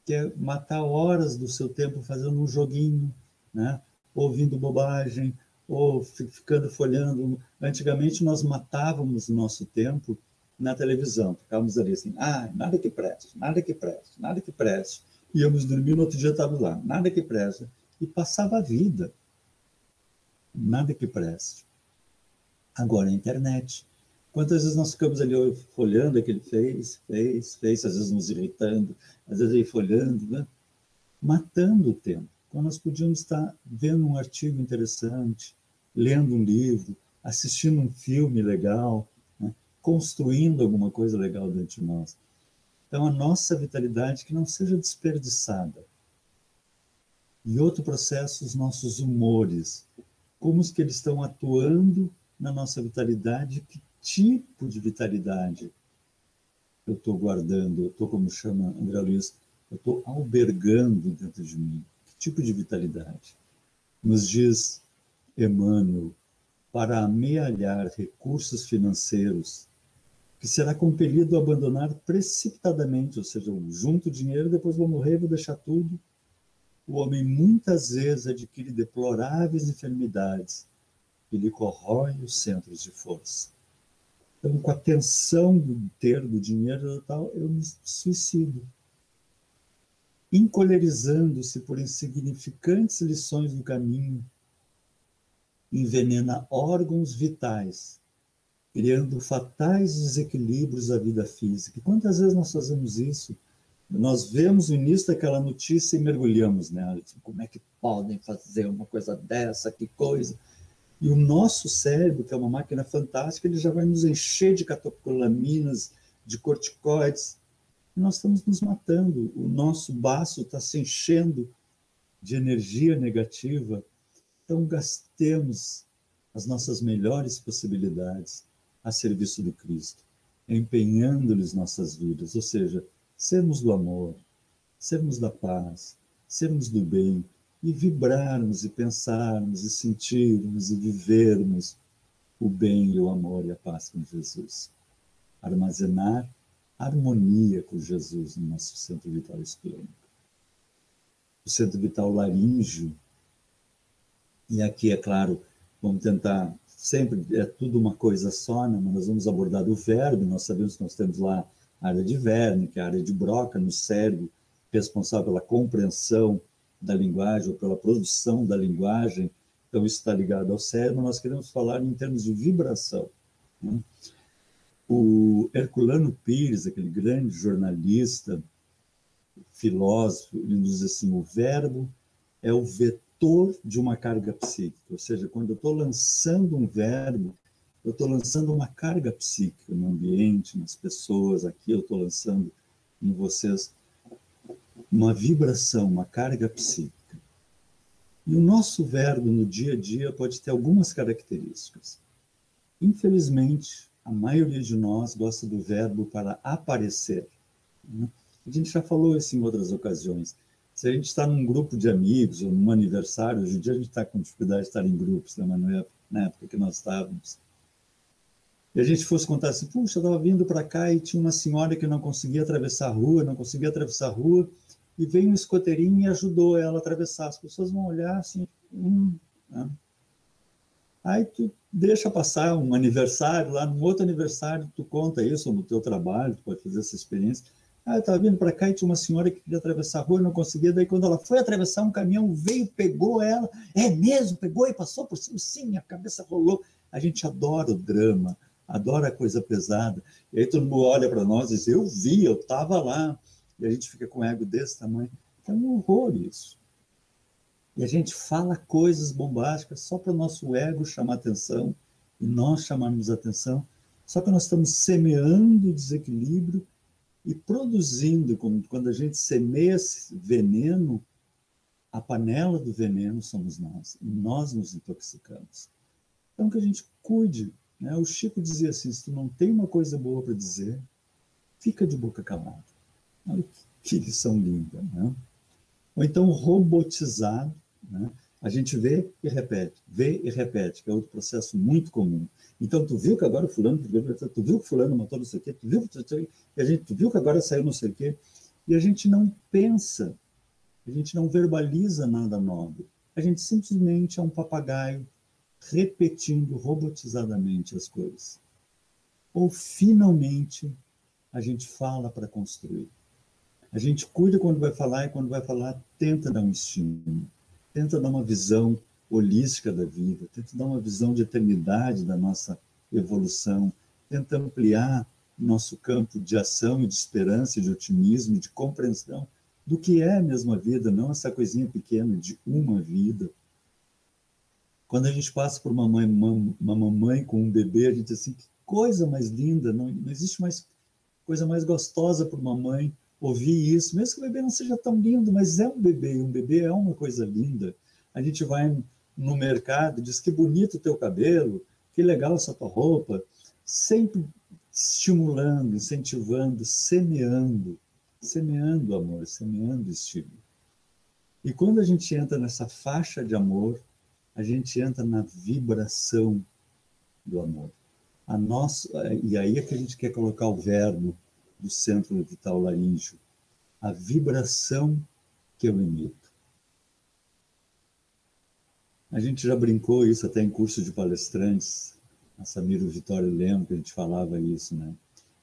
que é matar horas do seu tempo fazendo um joguinho, né? Ouvindo bobagem, ou ficando folhando. Antigamente, nós matávamos o nosso tempo na televisão. Ficávamos ali assim, nada que preste, nada que preste, nada que preste. Íamos dormir, no outro dia estava lá, nada que preste. E passava a vida. Nada que preste. Agora, a internet. Quantas vezes nós ficamos ali folhando aquele fez, às vezes nos irritando, às vezes aí folhando, né? Matando o tempo. Quando nós podíamos estar vendo um artigo interessante, lendo um livro, assistindo um filme legal, né? Construindo alguma coisa legal dentro de nós. Então, a nossa vitalidade que não seja desperdiçada. E outro processo, os nossos humores. Como que eles estão atuando na nossa vitalidade, que tipo de vitalidade eu estou guardando, eu estou, como chama André Luiz, eu estou albergando dentro de mim. Que tipo de vitalidade? Nos diz Emmanuel, para amealhar recursos financeiros, que será compelido a abandonar precipitadamente, ou seja, eu junto dinheiro, depois vou morrer, vou deixar tudo. O homem muitas vezes adquire deploráveis enfermidades e lhe corrói os centros de força. Então, com a tensão do dinheiro e tal, eu me suicido. Encolerizando-se por insignificantes lições do caminho, envenena órgãos vitais, criando fatais desequilíbrios à vida física. E quantas vezes nós fazemos isso? Nós vemos o início daquela notícia e mergulhamos nela. Como é que podem fazer uma coisa dessa? Que coisa! E o nosso cérebro, que é uma máquina fantástica, ele já vai nos encher de catecolaminas, de corticoides. E nós estamos nos matando. O nosso baço está se enchendo de energia negativa. Então, gastemos as nossas melhores possibilidades a serviço do Cristo, empenhando-lhes nossas vidas, ou seja, sermos do amor, sermos da paz, sermos do bem, e vibrarmos, e pensarmos, e sentirmos, e vivermos o bem, e o amor e a paz com Jesus. Armazenar harmonia com Jesus no nosso centro vital esplênico. O centro vital laríngeo, e aqui, é claro, vamos tentar, sempre é tudo uma coisa só, né? Mas nós vamos abordar o verbo, nós sabemos que nós temos lá a área de Wernicke, a área de Broca no cérebro, responsável pela compreensão da linguagem, ou pela produção da linguagem, então isso está ligado ao cérebro. Nós queremos falar em termos de vibração, né? O Herculano Pires, aquele grande jornalista, filósofo, ele nos diz assim, o verbo é o vetor de uma carga psíquica, ou seja, quando eu estou lançando um verbo, eu estou lançando uma carga psíquica no ambiente, nas pessoas, aqui eu estou lançando em vocês uma vibração, uma carga psíquica. E o nosso verbo no dia a dia pode ter algumas características. Infelizmente, a maioria de nós gosta do verbo para aparecer, né? A gente já falou isso em outras ocasiões. Se a gente está num grupo de amigos ou num aniversário, hoje em dia a gente está com dificuldade de estar em grupos, né? Mas não é na época que nós estávamos. E a gente fosse contar assim, puxa, eu estava vindo para cá e tinha uma senhora que não conseguia atravessar a rua, e veio um escoteirinho e ajudou ela a atravessar. As pessoas vão olhar assim, né? Aí tu deixa passar um aniversário, lá num outro aniversário tu conta isso, ou no teu trabalho, tu pode fazer essa experiência. Eu estava vindo para cá e tinha uma senhora que queria atravessar a rua e não conseguia, daí quando ela foi atravessar, um caminhão veio, pegou ela, é mesmo, pegou e passou por cima, sim, a cabeça rolou. A gente adora o drama, adora a coisa pesada, e aí todo mundo olha para nós e diz, eu vi, eu estava lá, e a gente fica com um ego desse tamanho. É um horror isso. E a gente fala coisas bombásticas só para o nosso ego chamar atenção, e nós chamarmos atenção, só que nós estamos semeando desequilíbrio e produzindo, como quando a gente semeia esse veneno, a panela do veneno somos nós, e nós nos intoxicamos. Então, que a gente cuide, né? O Chico dizia assim, se tu não tem uma coisa boa para dizer, fica de boca calada. Olha que lição linda, né? Ou então robotizado, né? A gente vê e repete, que é outro processo muito comum. Então, tu viu que agora o fulano, tu viu que fulano matou não sei o quê, tu viu que agora saiu não sei o quê, e a gente não pensa, a gente não verbaliza nada nobre. A gente simplesmente é um papagaio repetindo robotizadamente as coisas. Ou, finalmente, a gente fala para construir. A gente cuida quando vai falar e quando vai falar tenta dar um estímulo, tenta dar uma visão holística da vida, tenta dar uma visão de eternidade da nossa evolução, tenta ampliar nosso campo de ação e de esperança, e de otimismo, e de compreensão do que é a mesma vida, não essa coisinha pequena de uma vida. Quando a gente passa por uma mamãe com um bebê, a gente diz assim, que coisa mais linda, não existe mais coisa mais gostosa para uma mãe ouvir isso, mesmo que o bebê não seja tão lindo, mas é um bebê é uma coisa linda. A gente vai no mercado, diz que bonito o teu cabelo, que legal essa tua roupa, sempre estimulando, incentivando, semeando amor, semeando estímulo. E quando a gente entra nessa faixa de amor, a gente entra na vibração do amor. E aí é que a gente quer colocar o verbo do centro vital laríngeo, a vibração que eu emito. A gente já brincou isso até em curso de palestrantes, a Samira e o Vitório lembram que a gente falava isso, né?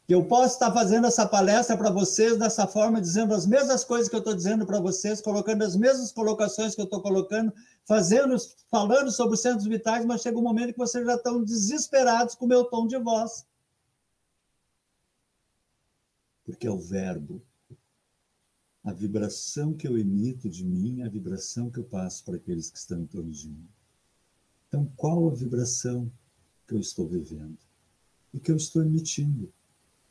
Que eu posso estar fazendo essa palestra para vocês dessa forma, dizendo as mesmas coisas que eu estou dizendo para vocês, colocando as mesmas colocações que eu estou colocando, falando sobre os centros vitais, mas chega um momento que vocês já estão desesperados com o meu tom de voz. Porque é o verbo. A vibração que eu emito de mim é a vibração que eu passo para aqueles que estão em torno de mim. Então, qual a vibração que eu estou vivendo? E que eu estou emitindo?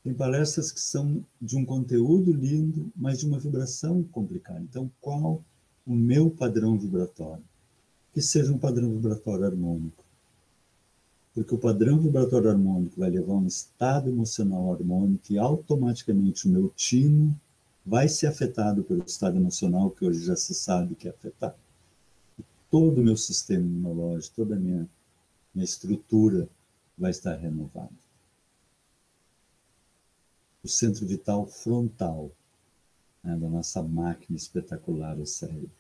Tem palestras que são de um conteúdo lindo, mas de uma vibração complicada. Então, qual o meu padrão vibratório? Que seja um padrão vibratório harmônico. Porque o padrão vibratório harmônico vai levar a um estado emocional harmônico e automaticamente o meu timo vai ser afetado pelo estado emocional que hoje já se sabe que é afetado. E todo o meu sistema imunológico, toda a minha estrutura vai estar renovada. O centro vital frontal, né, da nossa máquina espetacular, o cérebro,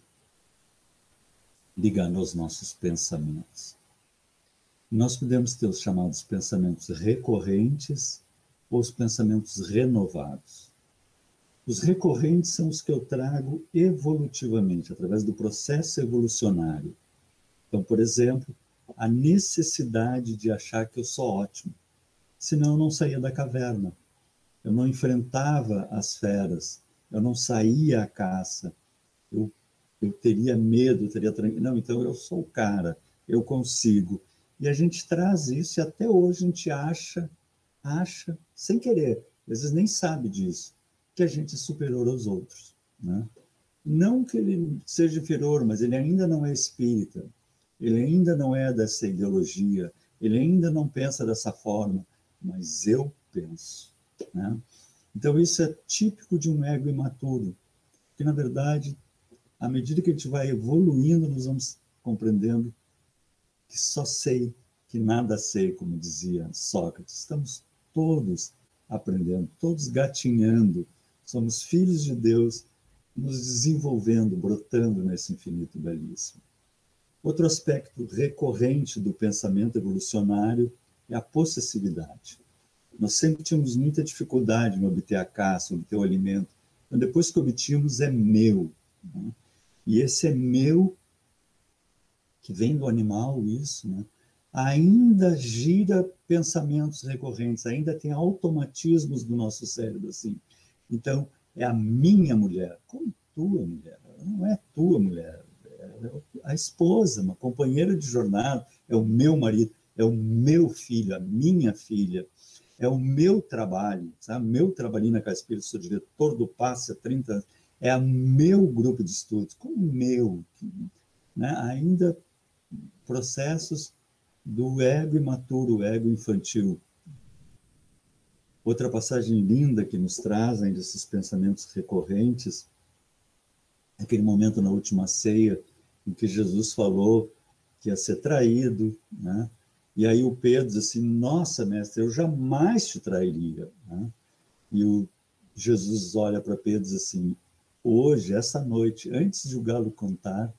ligando aos nossos pensamentos. Nós podemos ter os chamados pensamentos recorrentes ou os pensamentos renovados. Os recorrentes são os que eu trago evolutivamente, através do processo evolucionário. Então, por exemplo, a necessidade de achar que eu sou ótimo, senão eu não saía da caverna. Eu não enfrentava as feras, eu não saía à caça, eu teria medo, não, então eu sou o cara, eu consigo. E a gente traz isso e até hoje a gente acha, sem querer, às vezes nem sabe disso, que a gente é superior aos outros, né? Não que ele seja inferior, mas ele ainda não é espírita, ele ainda não é dessa ideologia, ele ainda não pensa dessa forma, mas eu penso, né? Então isso é típico de um ego imaturo, que na verdade, à medida que a gente vai evoluindo, nós vamos compreendendo que só sei, que nada sei, como dizia Sócrates. Estamos todos aprendendo, todos gatinhando, somos filhos de Deus, nos desenvolvendo, brotando nesse infinito belíssimo. Outro aspecto recorrente do pensamento evolucionário é a possessividade. Nós sempre tínhamos muita dificuldade em obter a caça, obter o alimento. Então, depois que obtínhamos, é meu, né? E esse é meu, que vem do animal, isso, né? Ainda gira pensamentos recorrentes, ainda tem automatismos do nosso cérebro, assim. Então, é a minha mulher. Como tua mulher? Ela não é tua mulher. É a esposa, uma companheira de jornada, é o meu marido, é o meu filho, a minha filha. é o meu trabalho, sabe? Meu trabalhinho na Casa Espírita, sou diretor do Passe há 30 anos, é o meu grupo de estudos, como o meu, né? Ainda processos do ego imaturo, o ego infantil. Outra passagem linda que nos trazem desses pensamentos recorrentes é aquele momento na última ceia em que Jesus falou que ia ser traído, né? E aí o Pedro diz assim, nossa, mestre, eu jamais te trairia, né? E o Jesus olha para Pedro e diz assim, hoje, essa noite, antes de o galo cantar,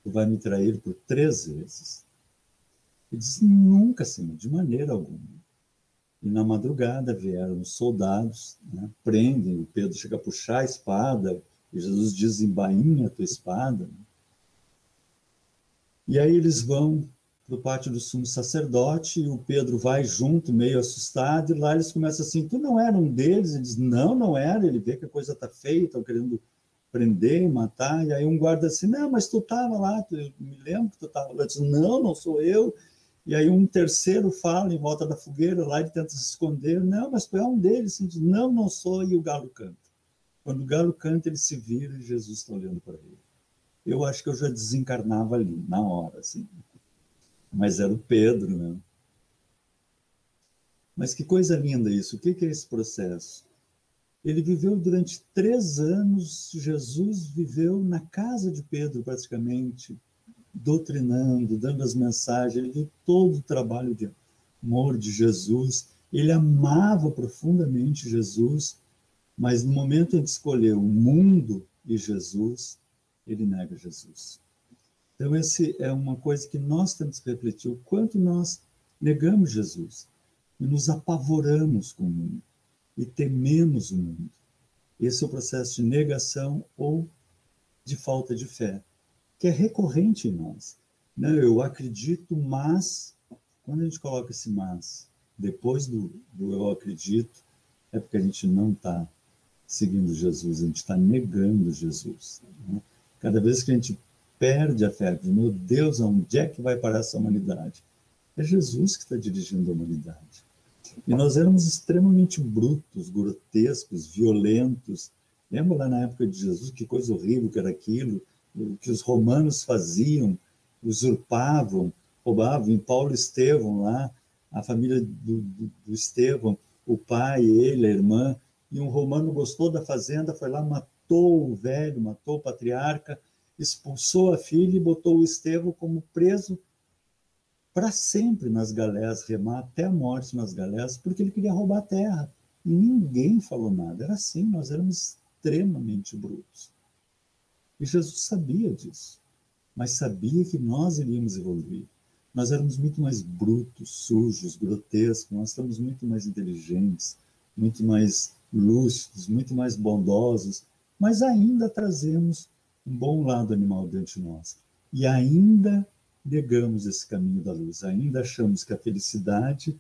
tu vai me trair por 3 vezes. Ele diz, nunca, Senhor, de maneira alguma. E na madrugada vieram os soldados, né, prendem, o Pedro chega a puxar a espada, e Jesus diz, embainha a tua espada. E aí eles vão para o pátio do sumo sacerdote, e o Pedro vai junto, meio assustado, e lá eles começam assim, tu não era um deles? Ele diz, não, não era, ele vê que a coisa está feia, estão querendo prender, matar, e aí um guarda assim, não, mas tu estava lá, eu me lembro que tu estava lá, eu disse, não, não sou eu, e aí um terceiro fala em volta da fogueira, lá ele tenta se esconder, não, mas tu é um deles, assim, diz, não, não sou, e o galo canta. Quando o galo canta, ele se vira e Jesus está olhando para ele. Eu acho que eu já desencarnava ali, na hora, assim. Mas era o Pedro, né? Mas que coisa linda isso, o que é esse processo? Ele viveu durante 3 anos, Jesus viveu na casa de Pedro, praticamente, doutrinando, dando as mensagens, ele viu todo o trabalho de amor de Jesus, ele amava profundamente Jesus, mas no momento em que escolheu o mundo e Jesus, ele nega Jesus. Então, essa é uma coisa que nós temos que refletir, o quanto nós negamos Jesus e nos apavoramos com o mundo e tememos o mundo. Esse é o processo de negação ou de falta de fé, que é recorrente em nós. Não, eu acredito, mas... Quando a gente coloca esse mas depois do eu acredito, é porque a gente não está seguindo Jesus, a gente está negando Jesus. Né? Cada vez que a gente perde a fé, meu Deus, onde é que vai parar essa humanidade? É Jesus que está dirigindo a humanidade. E nós éramos extremamente brutos, grotescos, violentos. Lembra lá na época de Jesus, que coisa horrível que era aquilo, o que os romanos faziam, usurpavam, roubavam. Em Paulo Estevão lá, a família do Estevão, o pai, ele, a irmã, e um romano gostou da fazenda, foi lá, matou o velho, matou o patriarca, expulsou a filha e botou o Estevão como preso para sempre nas galés, remar até a morte nas galés, porque ele queria roubar a terra. E ninguém falou nada. Era assim, nós éramos extremamente brutos. E Jesus sabia disso, mas sabia que nós iríamos evoluir. Nós éramos muito mais brutos, sujos, grotescos, nós estamos muito mais inteligentes, muito mais lúcidos, muito mais bondosos, mas ainda trazemos um bom lado animal dentro de nós. E ainda negamos esse caminho da luz, ainda achamos que a felicidade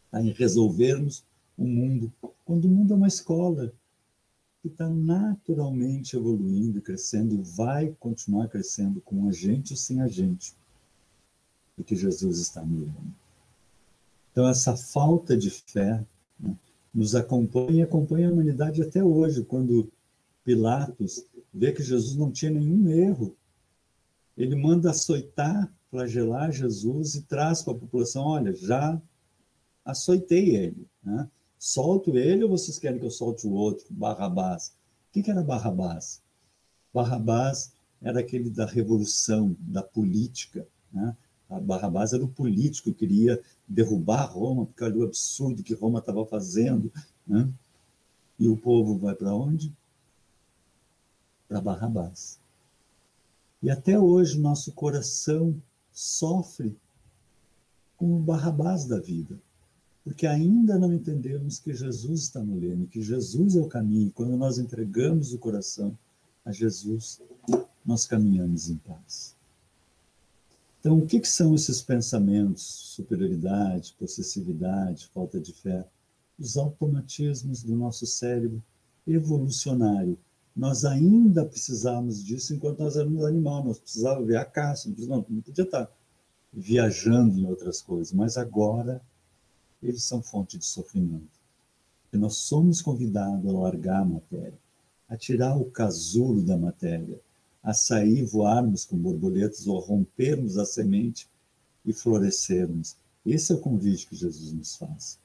está em resolvermos o mundo, quando o mundo é uma escola que está naturalmente evoluindo, crescendo e vai continuar crescendo com a gente ou sem a gente, porque Jesus está no mundo. Então essa falta de fé, né, nos acompanha e acompanha a humanidade até hoje, quando Pilatos vê que Jesus não tinha nenhum erro, ele manda açoitar, flagelar Jesus e traz para a população, olha, já açoitei ele, né? Solto ele ou vocês querem que eu solte o outro, Barrabás? O que era Barrabás? Barrabás era aquele da revolução, da política, né? A Barrabás era o político, queria derrubar Roma, porque olha o absurdo que Roma estava fazendo, né? E o povo vai para onde? Para Barrabás. E até hoje nosso coração sofre com o Barrabás da vida, porque ainda não entendemos que Jesus está no leme, que Jesus é o caminho. E quando nós entregamos o coração a Jesus, nós caminhamos em paz. Então, o que são esses pensamentos? Superioridade, possessividade, falta de fé? Os automatismos do nosso cérebro evolucionário. Nós ainda precisávamos disso enquanto nós éramos animal, nós precisávamos ver a caça, não podia estar viajando em outras coisas, mas agora eles são fonte de sofrimento. E nós somos convidados a largar a matéria, a tirar o casulo da matéria, a sair, voarmos com borboletas ou rompermos a semente e florescermos. Esse é o convite que Jesus nos faz.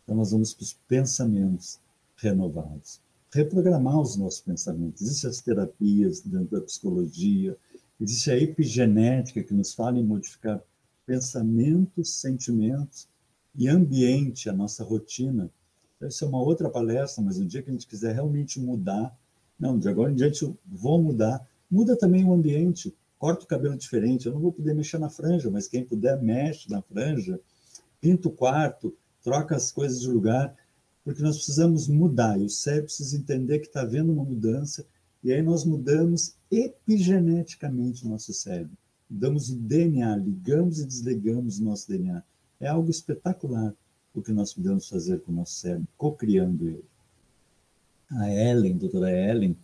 Então nós vamos para os pensamentos renovados. Reprogramar os nossos pensamentos. Existem as terapias dentro da psicologia, existe a epigenética que nos fala em modificar pensamentos, sentimentos e ambiente, a nossa rotina. Deve ser uma outra palestra, mas no dia que a gente quiser realmente mudar, não, de agora em diante eu vou mudar. Muda também o ambiente, corta o cabelo diferente, eu não vou poder mexer na franja, mas quem puder mexe na franja, pinta o quarto, troca as coisas de lugar, porque nós precisamos mudar, e o cérebro precisa entender que está havendo uma mudança, e aí nós mudamos epigeneticamente o nosso cérebro. Mudamos o DNA, ligamos e desligamos o nosso DNA. É algo espetacular o que nós podemos fazer com o nosso cérebro, co-criando ele. A Ellen, doutora Ellen,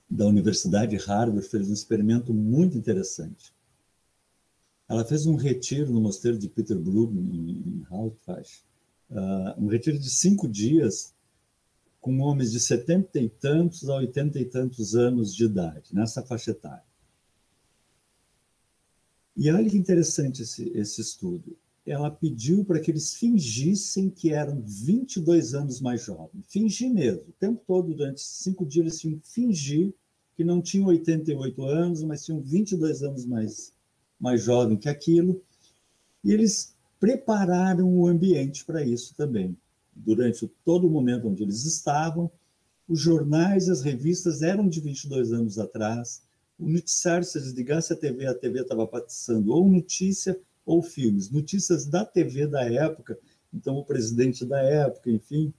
da Universidade de Harvard, fez um experimento muito interessante. Ela fez um retiro no mosteiro de Peterborough, em Halifax, um retiro de 5 dias, com homens de 70 e tantos a 80 e tantos anos de idade, nessa faixa etária. E olha que interessante esse estudo. Ela pediu para que eles fingissem que eram 22 anos mais jovens. Fingir mesmo. O tempo todo, durante 5 dias, eles tinham que fingir que não tinham 88 anos, mas tinham 22 anos mais jovem que aquilo. E eles prepararam o ambiente para isso também. Durante todo o momento onde eles estavam, os jornais e as revistas eram de 22 anos atrás. O noticiário, se desligasse a TV estava passando ou notícia ou filmes. Notícias da TV da época, então o presidente da época, enfim,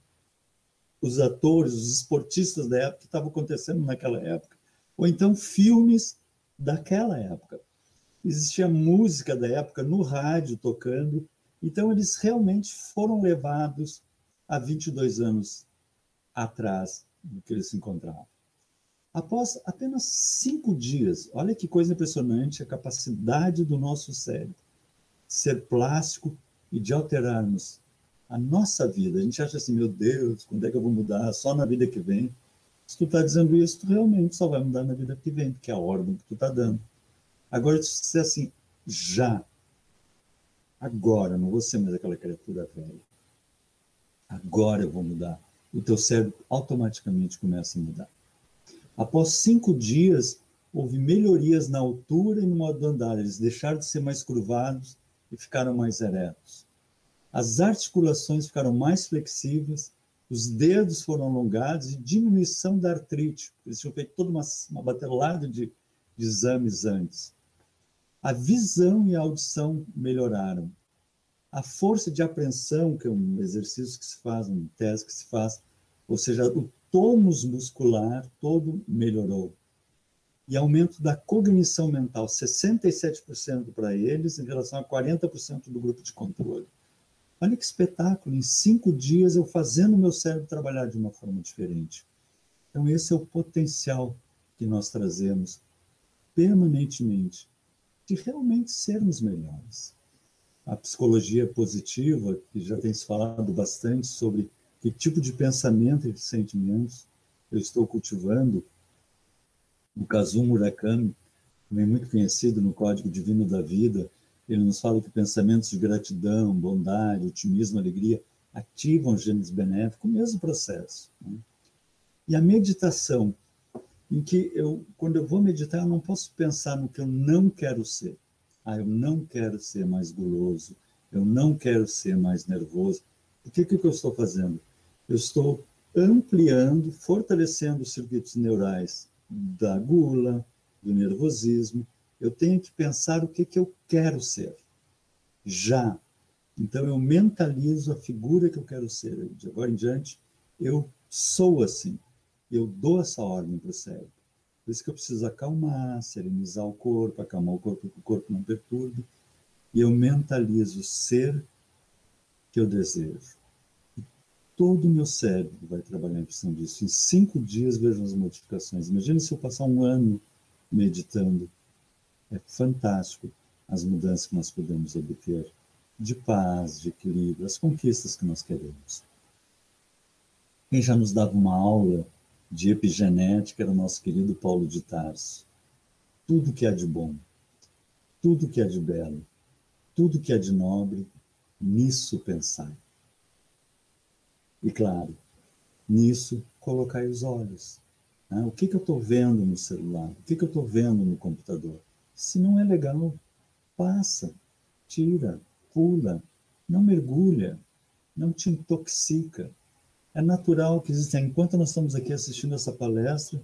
os atores, os esportistas da época que estavam acontecendo naquela época, ou então filmes daquela época. Existia música da época no rádio tocando, então eles realmente foram levados a 22 anos atrás do que eles se encontravam. Após apenas 5 dias, olha que coisa impressionante a capacidade do nosso cérebro de ser plástico e de alterarmos a nossa vida. A gente acha assim, meu Deus, quando é que eu vou mudar? Só na vida que vem. Se tu está dizendo isso, tu realmente só vai mudar na vida que vem, porque é a ordem que tu está dando. Agora, se tu disser assim, já, agora, não vou ser mais aquela criatura velha. Agora eu vou mudar. O teu cérebro automaticamente começa a mudar. Após 5 dias, houve melhorias na altura e no modo de andar. Eles deixaram de ser mais curvados e ficaram mais eretos. As articulações ficaram mais flexíveis, os dedos foram alongados e diminuição da artrite. Eles tinham feito toda uma batelada de exames antes. A visão e a audição melhoraram. A força de apreensão, que é um exercício que se faz, um teste que se faz, ou seja, o tônus muscular todo melhorou. E aumento da cognição mental, 67% para eles, em relação a 40% do grupo de controle. Olha que espetáculo, em 5 dias eu fazendo o meu cérebro trabalhar de uma forma diferente. Então esse é o potencial que nós trazemos permanentemente, de realmente sermos melhores. A psicologia positiva, que já tem se falado bastante sobre que tipo de pensamento e de sentimentos eu estou cultivando. O Kazuo Murakami, também muito conhecido no Código Divino da Vida, ele nos fala que pensamentos de gratidão, bondade, otimismo, alegria ativam os genes benéficos, o mesmo processo. Né? E a meditação, em que quando eu vou meditar, eu não posso pensar no que eu não quero ser. Eu não quero ser mais guloso, eu não quero ser mais nervoso. O que eu estou fazendo? Eu estou ampliando, fortalecendo os circuitos neurais da gula, do nervosismo. Eu tenho que pensar o que eu quero ser. Já. Então, eu mentalizo a figura que eu quero ser. De agora em diante, eu sou assim. Eu dou essa ordem para o cérebro. Por isso que eu preciso acalmar, serenizar o corpo, acalmar o corpo para que o corpo não perturbe. E eu mentalizo o ser que eu desejo. Todo o meu cérebro vai trabalhar em função disso. Em 5 dias vejo as modificações. Imagina se eu passar 1 ano meditando. É fantástico. as mudanças que nós podemos obter, de paz, de equilíbrio, as conquistas que nós queremos. Quem já nos dava uma aula de epigenética era o nosso querido Paulo de Tarso. Tudo que há de bom, tudo que há de belo, tudo que há de nobre, nisso pensai. E claro, nisso colocai os olhos. Né? O que eu estou vendo no celular? O que eu estou vendo no computador? Se não é legal, passa, tira, pula, não mergulha, não te intoxica. É natural que existem, enquanto nós estamos aqui assistindo essa palestra,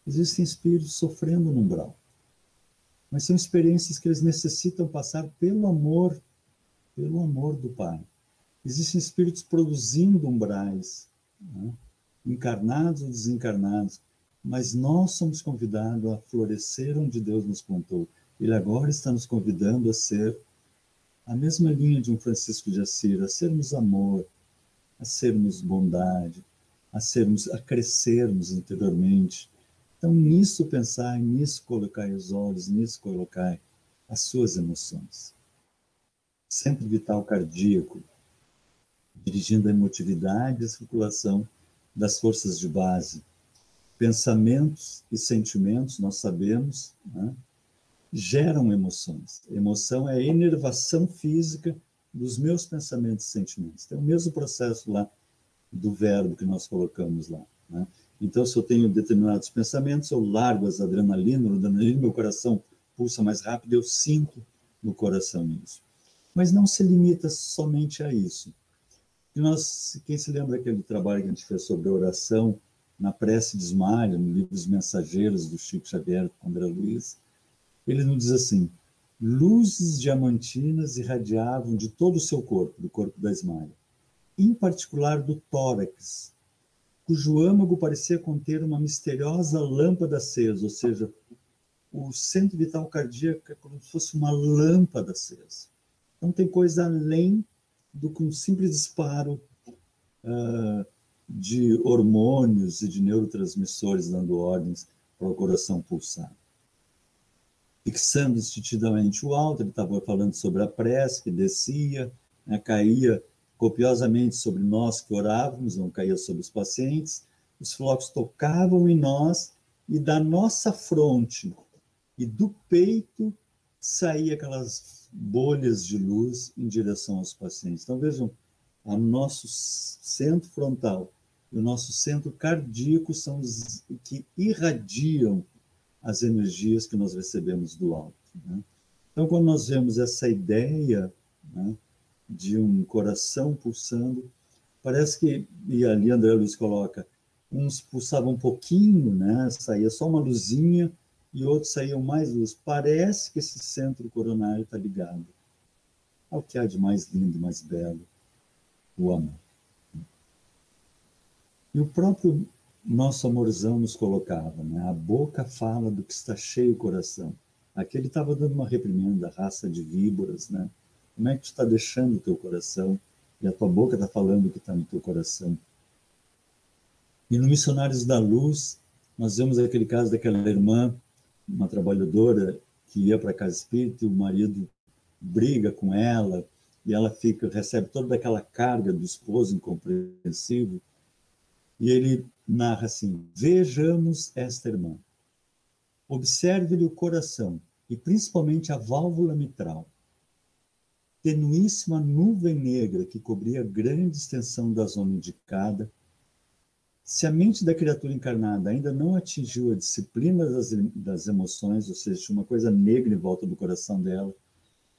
existem espíritos sofrendo no umbral. Mas são experiências que eles necessitam passar pelo amor do Pai. Existem espíritos produzindo umbrais, né? Encarnados ou desencarnados, mas nós somos convidados a florescer onde Deus nos plantou. Ele agora está nos convidando a ser a mesma linha de um Francisco de Assis, a sermos amor, a sermos bondade, a crescermos interiormente. Então, nisso pensar, nisso colocar os olhos, nisso colocar as suas emoções. Sempre vital cardíaco, dirigindo a emotividade e a circulação das forças de base. Pensamentos e sentimentos, nós sabemos, né, geram emoções. Emoção é a enervação física dos meus pensamentos e sentimentos. Tem o mesmo processo lá do verbo que nós colocamos lá, né? Então, se eu tenho determinados pensamentos, eu largo as adrenalina, meu coração pulsa mais rápido, eu sinto no coração isso. Mas não se limita somente a isso. Quem se lembra daquele trabalho que a gente fez sobre a oração na prece de Ismael, no livro Os Mensageiros, do Chico Xavier, com André Luiz, ele nos diz assim: luzes diamantinas irradiavam de todo o seu corpo, do corpo da Ismael, em particular do tórax, cujo âmago parecia conter uma misteriosa lâmpada acesa, ou seja, o centro vital cardíaco é como se fosse uma lâmpada acesa. Não tem coisa além do que um simples disparo de hormônios e de neurotransmissores dando ordens para o coração pulsar. Fixando instintivamente o alto, ele estava falando sobre a prece que descia, né, caía copiosamente sobre nós que orávamos, não caía sobre os pacientes, os flocos tocavam em nós e da nossa fronte e do peito saía aquelas bolhas de luz em direção aos pacientes. Então vejam, o nosso centro frontal e o nosso centro cardíaco são os que irradiam as energias que nós recebemos do alto, né? Então, quando nós vemos essa ideia, né, de um coração pulsando, parece que, e ali André Luiz coloca, uns pulsavam um pouquinho, né, saía só uma luzinha, e outros saíam mais luz. Parece que esse centro coronário está ligado ao que há de mais lindo, mais belo, o amor. E o próprio nosso amorzão nos colocava, né? A boca fala do que está cheio o coração. Aqui ele estava dando uma reprimenda, raça de víboras, né? Como é que tu está deixando o teu coração e a tua boca está falando o que está no teu coração? E no Missionários da Luz, nós vemos aquele caso daquela irmã, uma trabalhadora que ia para a casa espírita e o marido briga com ela e ela recebe toda aquela carga do esposo incompreensível. E ele narra assim: vejamos esta irmã, observe-lhe o coração e principalmente a válvula mitral, tenuíssima nuvem negra que cobria grande extensão da zona indicada. Se a mente da criatura encarnada ainda não atingiu a disciplina das emoções, ou seja, uma coisa negra em volta do coração dela,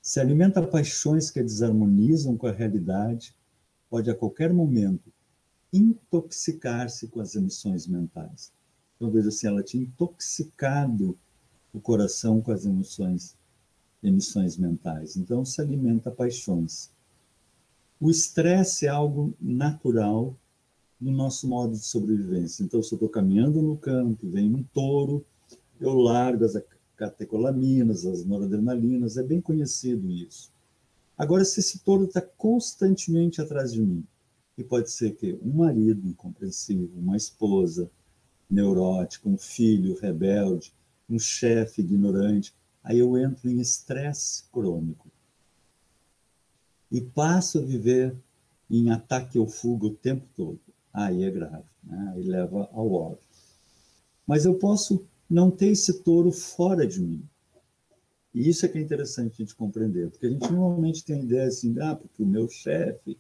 se alimenta paixões que a desarmonizam com a realidade, pode a qualquer momento intoxicar-se com as emoções mentais. Então, veja assim, ela tinha intoxicado o coração com as emoções mentais. Então, se alimenta paixões. O estresse é algo natural no nosso modo de sobrevivência. Então, se eu estou caminhando no campo, vem um touro, eu largo as catecolaminas, as noradrenalinas, é bem conhecido isso. Agora, se esse touro está constantemente atrás de mim, e pode ser que um marido incompreensível, uma esposa neurótica, um filho rebelde, um chefe ignorante, aí eu entro em estresse crônico e passo a viver em ataque ou fuga o tempo todo. Aí é grave, né? Aí leva ao óbito. Mas eu posso não ter esse touro fora de mim. E isso é que é interessante a gente compreender, porque a gente normalmente tem a ideia assim, porque o meu chefe,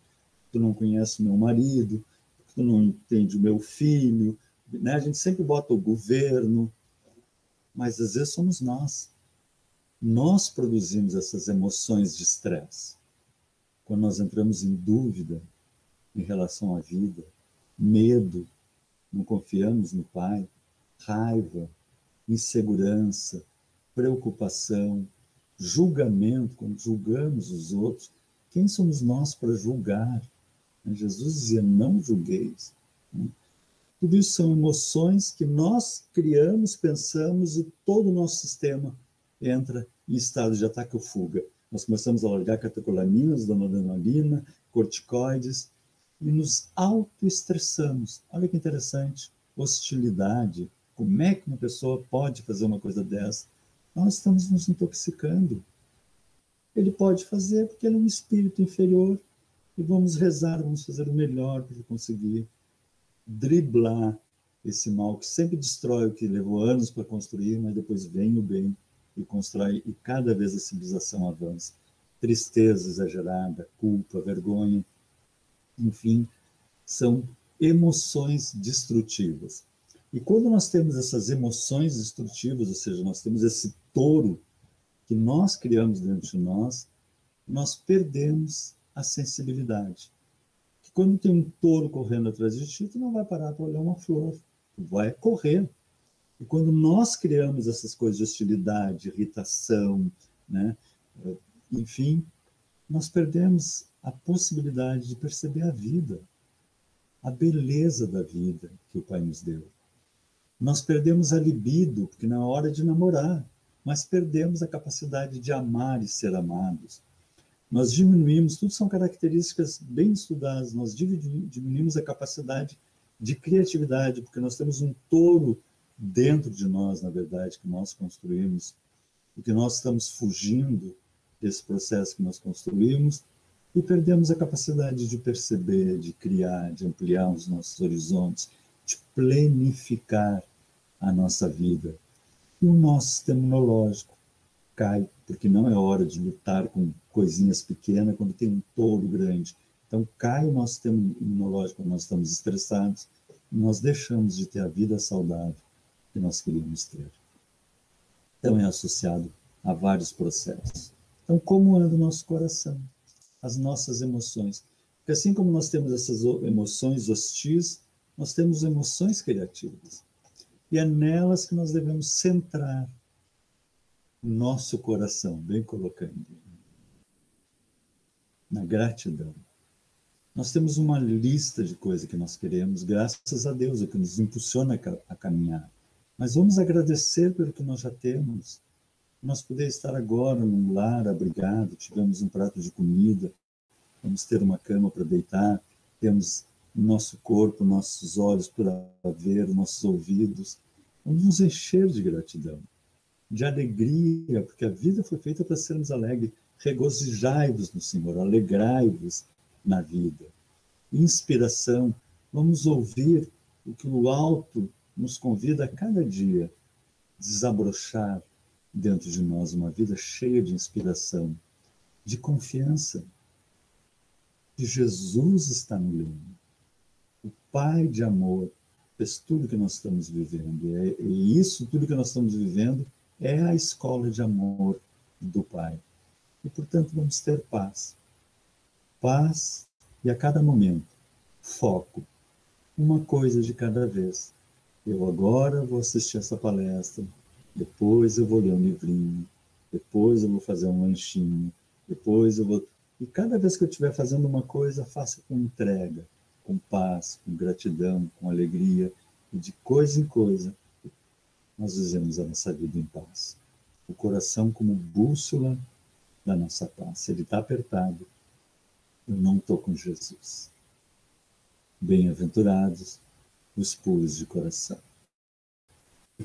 tu não conhece o meu marido, tu não entende o meu filho, né? A gente sempre bota o governo, mas às vezes somos nós. Nós produzimos essas emoções de estresse. Quando nós entramos em dúvida em relação à vida, medo, não confiamos no Pai, raiva, insegurança, preocupação, julgamento, quando julgamos os outros, quem somos nós para julgar? Jesus dizia, não julgueis. Tudo isso são emoções que nós criamos, pensamos e todo o nosso sistema entra em estado de ataque ou fuga. Nós começamos a largar catecolaminas, noradrenalina, corticoides e nos autoestressamos. Olha que interessante, hostilidade. Como é que uma pessoa pode fazer uma coisa dessa? Nós estamos nos intoxicando. Ele pode fazer porque ele é um espírito inferior e vamos rezar, vamos fazer o melhor para conseguir driblar esse mal que sempre destrói o que levou anos para construir, mas depois vem o bem e constrói, e cada vez a civilização avança. Tristeza exagerada, culpa, vergonha, enfim, são emoções destrutivas. E quando nós temos essas emoções destrutivas, ou seja, nós temos esse touro que nós criamos dentro de nós perdemos a sensibilidade. Que quando tem um touro correndo atrás de ti, tu não vai parar para olhar uma flor, tu vai correr. E quando nós criamos essas coisas de hostilidade, irritação, né, enfim, nós perdemos a possibilidade de perceber a vida, a beleza da vida que o Pai nos deu. Nós perdemos a libido, porque não é hora de namorar, mas perdemos a capacidade de amar e ser amados. Nós diminuímos, tudo são características bem estudadas, nós diminuímos a capacidade de criatividade, porque nós temos um touro dentro de nós, na verdade, que nós construímos, porque nós estamos fugindo desse processo que nós construímos e perdemos a capacidade de perceber, de criar, de ampliar os nossos horizontes, de planificar a nossa vida. E o nosso sistema imunológico cai, porque não é hora de lutar com coisinhas pequenas quando tem um touro grande. Então cai o nosso sistema imunológico quando nós estamos estressados e nós deixamos de ter a vida saudável que nós queríamos ter. Então é associado a vários processos. Então como anda o nosso coração? As nossas emoções. Porque assim como nós temos essas emoções hostis, nós temos emoções criativas. E é nelas que nós devemos centrar o nosso coração, bem colocando, na gratidão. Nós temos uma lista de coisas que nós queremos, graças a Deus, o que nos impulsiona a caminhar. Mas vamos agradecer pelo que nós já temos. Nós podemos estar agora num lar abrigado, tivemos um prato de comida, vamos ter uma cama para deitar, temos o nosso corpo, nossos olhos para ver, nossos ouvidos. Vamos nos encher de gratidão, de alegria, porque a vida foi feita para sermos alegres. Regozijai-vos no Senhor, alegrai-vos na vida. Inspiração, vamos ouvir o que o alto nos convida a cada dia, desabrochar dentro de nós uma vida cheia de inspiração, de confiança, que Jesus está no leme. O Pai de amor fez tudo que nós estamos vivendo. E isso, tudo que nós estamos vivendo, é a escola de amor do Pai. E, portanto, vamos ter paz. Paz e, a cada momento, foco. Uma coisa de cada vez. Eu agora vou assistir essa palestra, depois eu vou ler um livrinho, depois eu vou fazer um lanchinho, depois eu vou... E cada vez que eu estiver fazendo uma coisa, faça com entrega, com paz, com gratidão, com alegria, e de coisa em coisa, nós vivemos a nossa vida em paz. O coração como bússola da nossa paz. Se ele está apertado, eu não estou com Jesus. Bem-aventurados os puros de coração.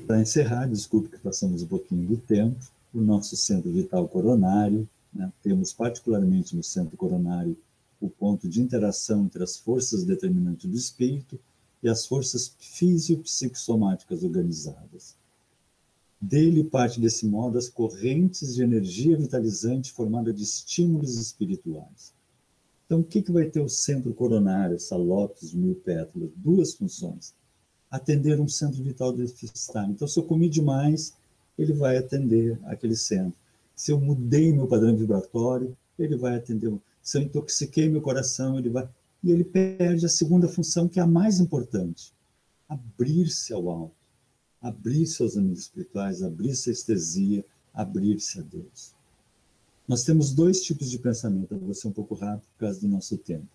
Para encerrar, desculpe que passamos um pouquinho do tempo, o nosso centro vital coronário, né? Temos particularmente no centro coronário o ponto de interação entre as forças determinantes do espírito e as forças físio-psicossomáticas organizadas. Dele parte desse modo as correntes de energia vitalizante formada de estímulos espirituais. Então, o que vai ter o centro coronário, essa lótus de 1000 pétalas? Duas funções. Atender um centro vital deficitário. Então, se eu comi demais, ele vai atender aquele centro. Se eu mudei meu padrão vibratório, ele vai atender. Se eu intoxiquei meu coração, ele vai... E ele perde a segunda função, que é a mais importante. Abrir-se ao alto. Abrir-se aos amigos espirituais, abrir-se à estesia, abrir-se a Deus. Nós temos dois tipos de pensamento, eu vou ser um pouco rápido por causa do nosso tempo.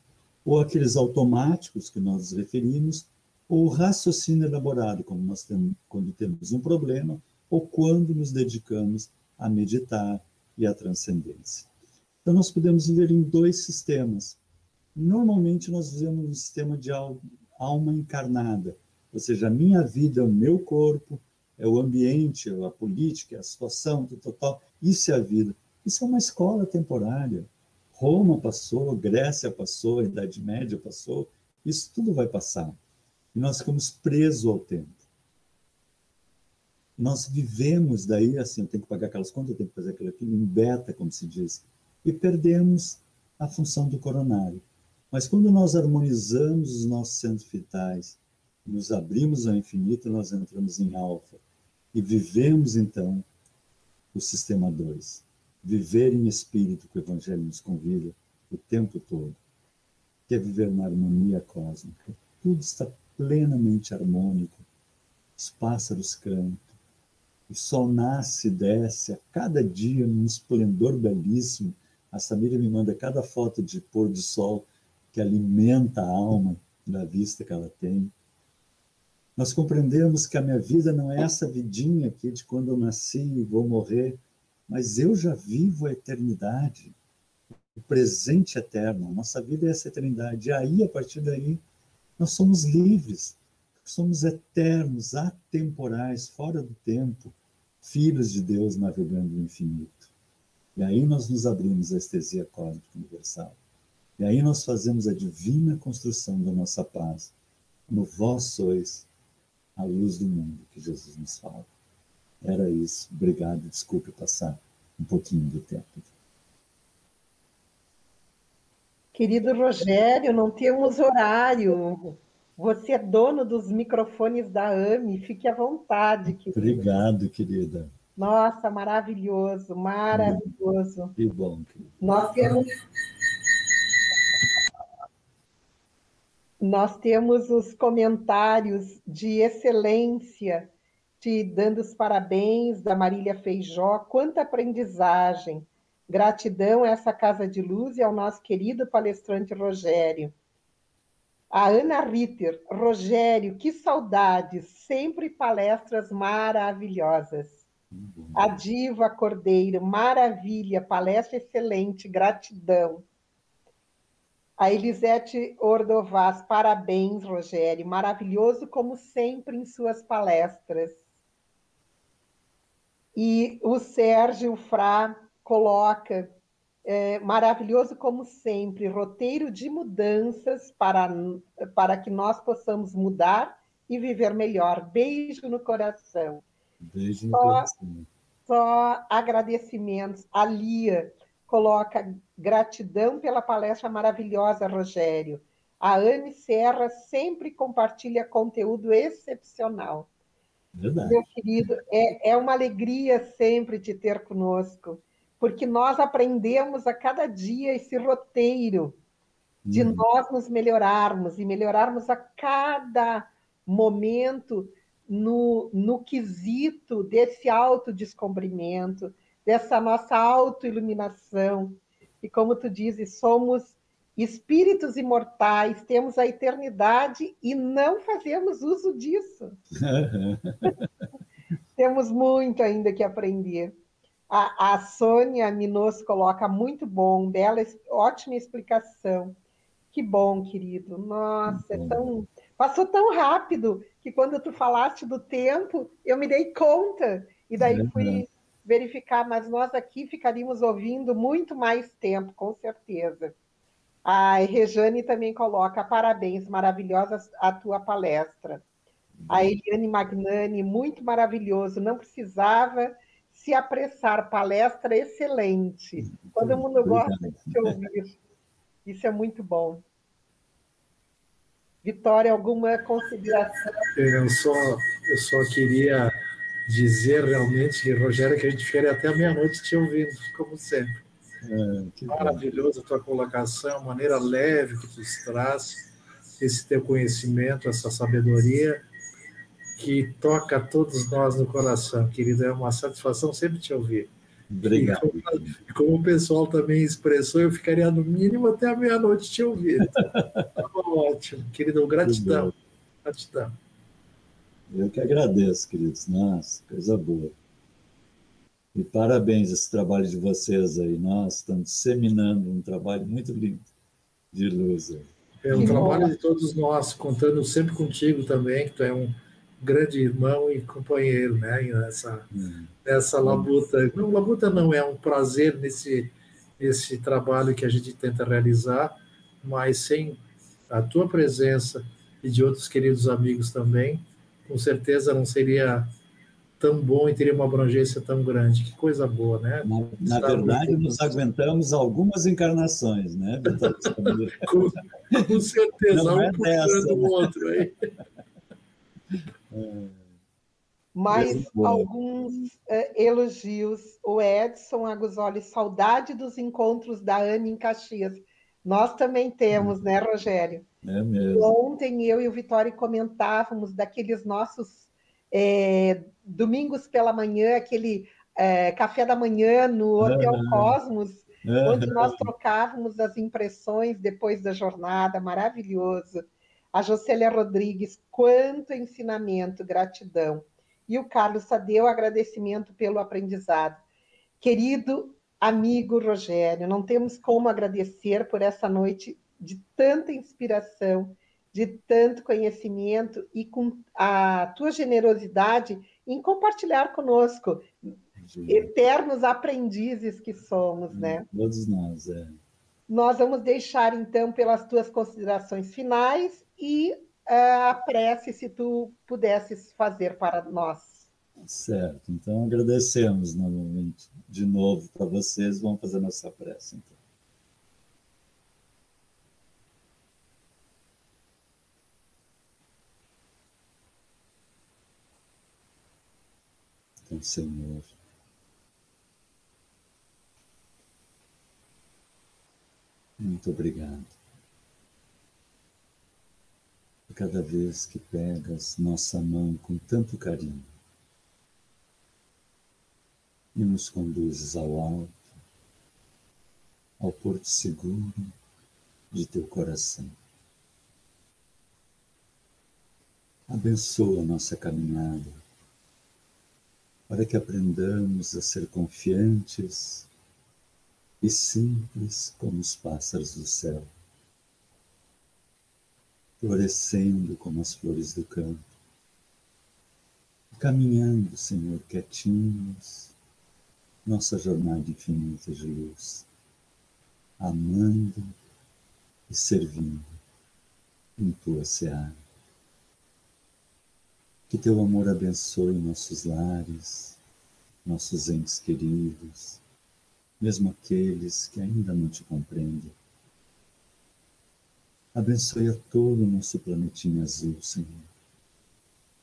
Ou aqueles automáticos que nós nos referimos, ou o raciocínio elaborado, como nós temos, quando temos um problema, ou quando nos dedicamos a meditar e à transcendência. Então, nós podemos viver em dois sistemas. Normalmente, nós vivemos um sistema de alma encarnada, ou seja, a minha vida é o meu corpo, é o ambiente, é a política, é a situação, total. Isso é a vida. Isso é uma escola temporária. Roma passou, Grécia passou, a Idade Média passou. Isso tudo vai passar. E nós ficamos presos ao tempo. Nós vivemos daí, assim, eu tenho que pagar aquelas contas, eu tenho que fazer aquilo, em beta, como se diz. E perdemos a função do coronário. Mas quando nós harmonizamos os nossos centros vitais, nos abrimos ao infinito, nós entramos em alfa. E vivemos, então, o sistema 2. Viver em espírito, que o Evangelho nos convida o tempo todo. Que é viver na harmonia cósmica. Tudo está plenamente harmônico. Os pássaros cantam. O sol nasce e desce a cada dia num esplendor belíssimo. A Samira me manda cada foto de pôr do sol que alimenta a alma da vista que ela tem. Nós compreendemos que a minha vida não é essa vidinha aqui de quando eu nasci e vou morrer, mas eu já vivo a eternidade, o presente eterno. Nossa vida é essa eternidade. E aí, a partir daí, nós somos livres, somos eternos, atemporais, fora do tempo, filhos de Deus navegando no infinito. E aí nós nos abrimos à estesia cósmica universal. E aí nós fazemos a divina construção da nossa paz. No vós sois a luz do mundo, que Jesus nos fala. Era isso. Obrigado. Desculpe passar um pouquinho do tempo. Querido Rogério, não temos horário. Você é dono dos microfones da AME. Fique à vontade, querido. Obrigado, querida. Nossa, maravilhoso, maravilhoso. Que bom, querida. Nós temos os comentários de excelência, te dando os parabéns, da Marília Feijó. Quanta aprendizagem. Gratidão a essa Casa de Luz e ao nosso querido palestrante Rogério. A Ana Ritter, Rogério, que saudades, sempre palestras maravilhosas. A Diva Cordeiro, maravilha, palestra excelente, gratidão. A Elisete Ordovaz, parabéns, Rogério, maravilhoso como sempre em suas palestras. E o Sérgio Frá coloca, maravilhoso como sempre, roteiro de mudanças para que nós possamos mudar e viver melhor. Beijo no coração. Beijo no coração. Só agradecimentos. A Lia coloca gratidão pela palestra maravilhosa, Rogério. A Anne Serra sempre compartilha conteúdo excepcional. Verdade. Meu querido, é uma alegria sempre te ter conosco, porque nós aprendemos a cada dia esse roteiro de nós nos melhorarmos e melhorarmos a cada momento no quesito desse autodescobrimento, dessa nossa autoiluminação. E como tu dizes, somos espíritos imortais, temos a eternidade e não fazemos uso disso. Temos muito ainda que aprender. A Sônia Minos coloca muito bom, bela, ótima explicação. Que bom, querido. Nossa, passou tão rápido que quando tu falaste do tempo, eu me dei conta. E daí verificar, mas nós aqui ficaríamos ouvindo muito mais tempo, com certeza. A Rejane também coloca: parabéns, maravilhosa a tua palestra. A Eliane Magnani: muito maravilhoso, não precisava se apressar, palestra excelente. Todo mundo gosta de te ouvir, isso é muito bom. Vitória, alguma consideração? Eu só queria dizer realmente, Rogério, que a gente ficaria até a meia-noite te ouvindo, como sempre. Maravilhosa a tua colocação, a maneira leve que tu traz, esse teu conhecimento, essa sabedoria, que toca a todos nós no coração, querido. É uma satisfação sempre te ouvir. Obrigado. E como o pessoal também expressou, eu ficaria no mínimo até a meia-noite te ouvindo. Ótimo, querido. Gratidão. Gratidão. Eu que agradeço, queridos. Nossa, coisa boa. E parabéns esse trabalho de vocês aí. Nós estamos disseminando um trabalho muito lindo de luz. É um trabalho de todos nós, contando sempre contigo também, que tu é um grande irmão e companheiro, né? Nessa labuta. Não, labuta não, é um prazer nesse trabalho que a gente tenta realizar, mas sem a tua presença e de outros queridos amigos também, com certeza não seria tão bom e teria uma abrangência tão grande. Que coisa boa, né? Na verdade, nos aguentamos algumas encarnações, né? Com certeza, não um puxando o outro aí. Mais alguns elogios. O Edson Aguzoli: saudade dos encontros da Anne em Caxias. Nós também temos, né, Rogério? É mesmo. Ontem eu e o Vitório comentávamos daqueles nossos domingos pela manhã, aquele café da manhã no Hotel Cosmos, onde nós trocávamos as impressões depois da jornada, maravilhoso. A Jocélia Rodrigues: quanto ensinamento, gratidão. E o Carlos Tadeu: agradecimento pelo aprendizado. Querido amigo Rogério, não temos como agradecer por essa noite de tanta inspiração, de tanto conhecimento e com a tua generosidade em compartilhar conosco, eternos aprendizes que somos, né? Todos nós, Nós vamos deixar, então, pelas tuas considerações finais e a prece, se tu pudesses fazer para nós. Certo. Então, agradecemos novamente, de novo, para vocês. Vamos fazer nossa prece, então. Então, Senhor, muito obrigado. Cada vez que pegas nossa mão com tanto carinho e nos conduzes ao alto, ao porto seguro de teu coração. Abençoa nossa caminhada, para que aprendamos a ser confiantes e simples como os pássaros do céu, florescendo como as flores do campo, caminhando, Senhor, quietinhos, nossa jornada infinita de luz, amando e servindo em tua seara. Que teu amor abençoe nossos lares, nossos entes queridos, mesmo aqueles que ainda não te compreendem. Abençoe a todo o nosso planetinha azul, Senhor.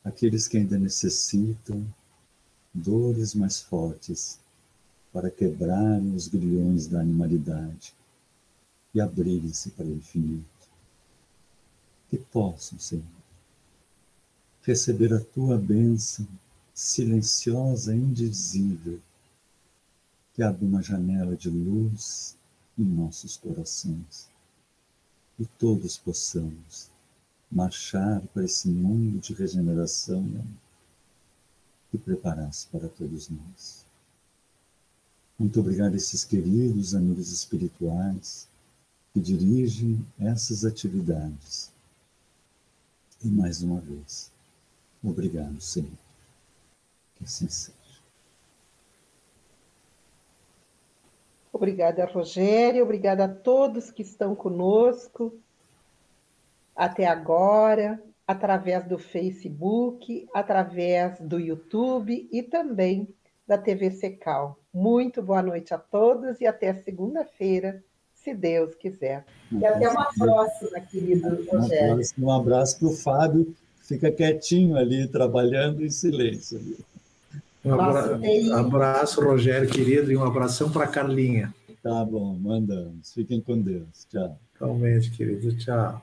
Aqueles que ainda necessitam dores mais fortes para quebrarem os grilhões da animalidade e abrirem-se para o infinito. Que possam, Senhor, receber a tua bênção silenciosa e indizível, que abre uma janela de luz em nossos corações, e todos possamos marchar para esse mundo de regeneração que preparaste para todos nós. Muito obrigado a esses queridos amigos espirituais que dirigem essas atividades. E mais uma vez, obrigado, Senhor. Que assim seja. Obrigada, Rogério. Obrigada a todos que estão conosco até agora, através do Facebook, através do YouTube e também da TV Secal. Muito boa noite a todos e até segunda-feira, se Deus quiser. E até uma próxima, querido Rogério. Um abraço para o Fábio, que fica quietinho ali, trabalhando em silêncio. Um abraço, Rogério, querido, e um abração para a Carlinha. Tá bom, mandamos. Fiquem com Deus. Tchau. Realmente, querido. Tchau.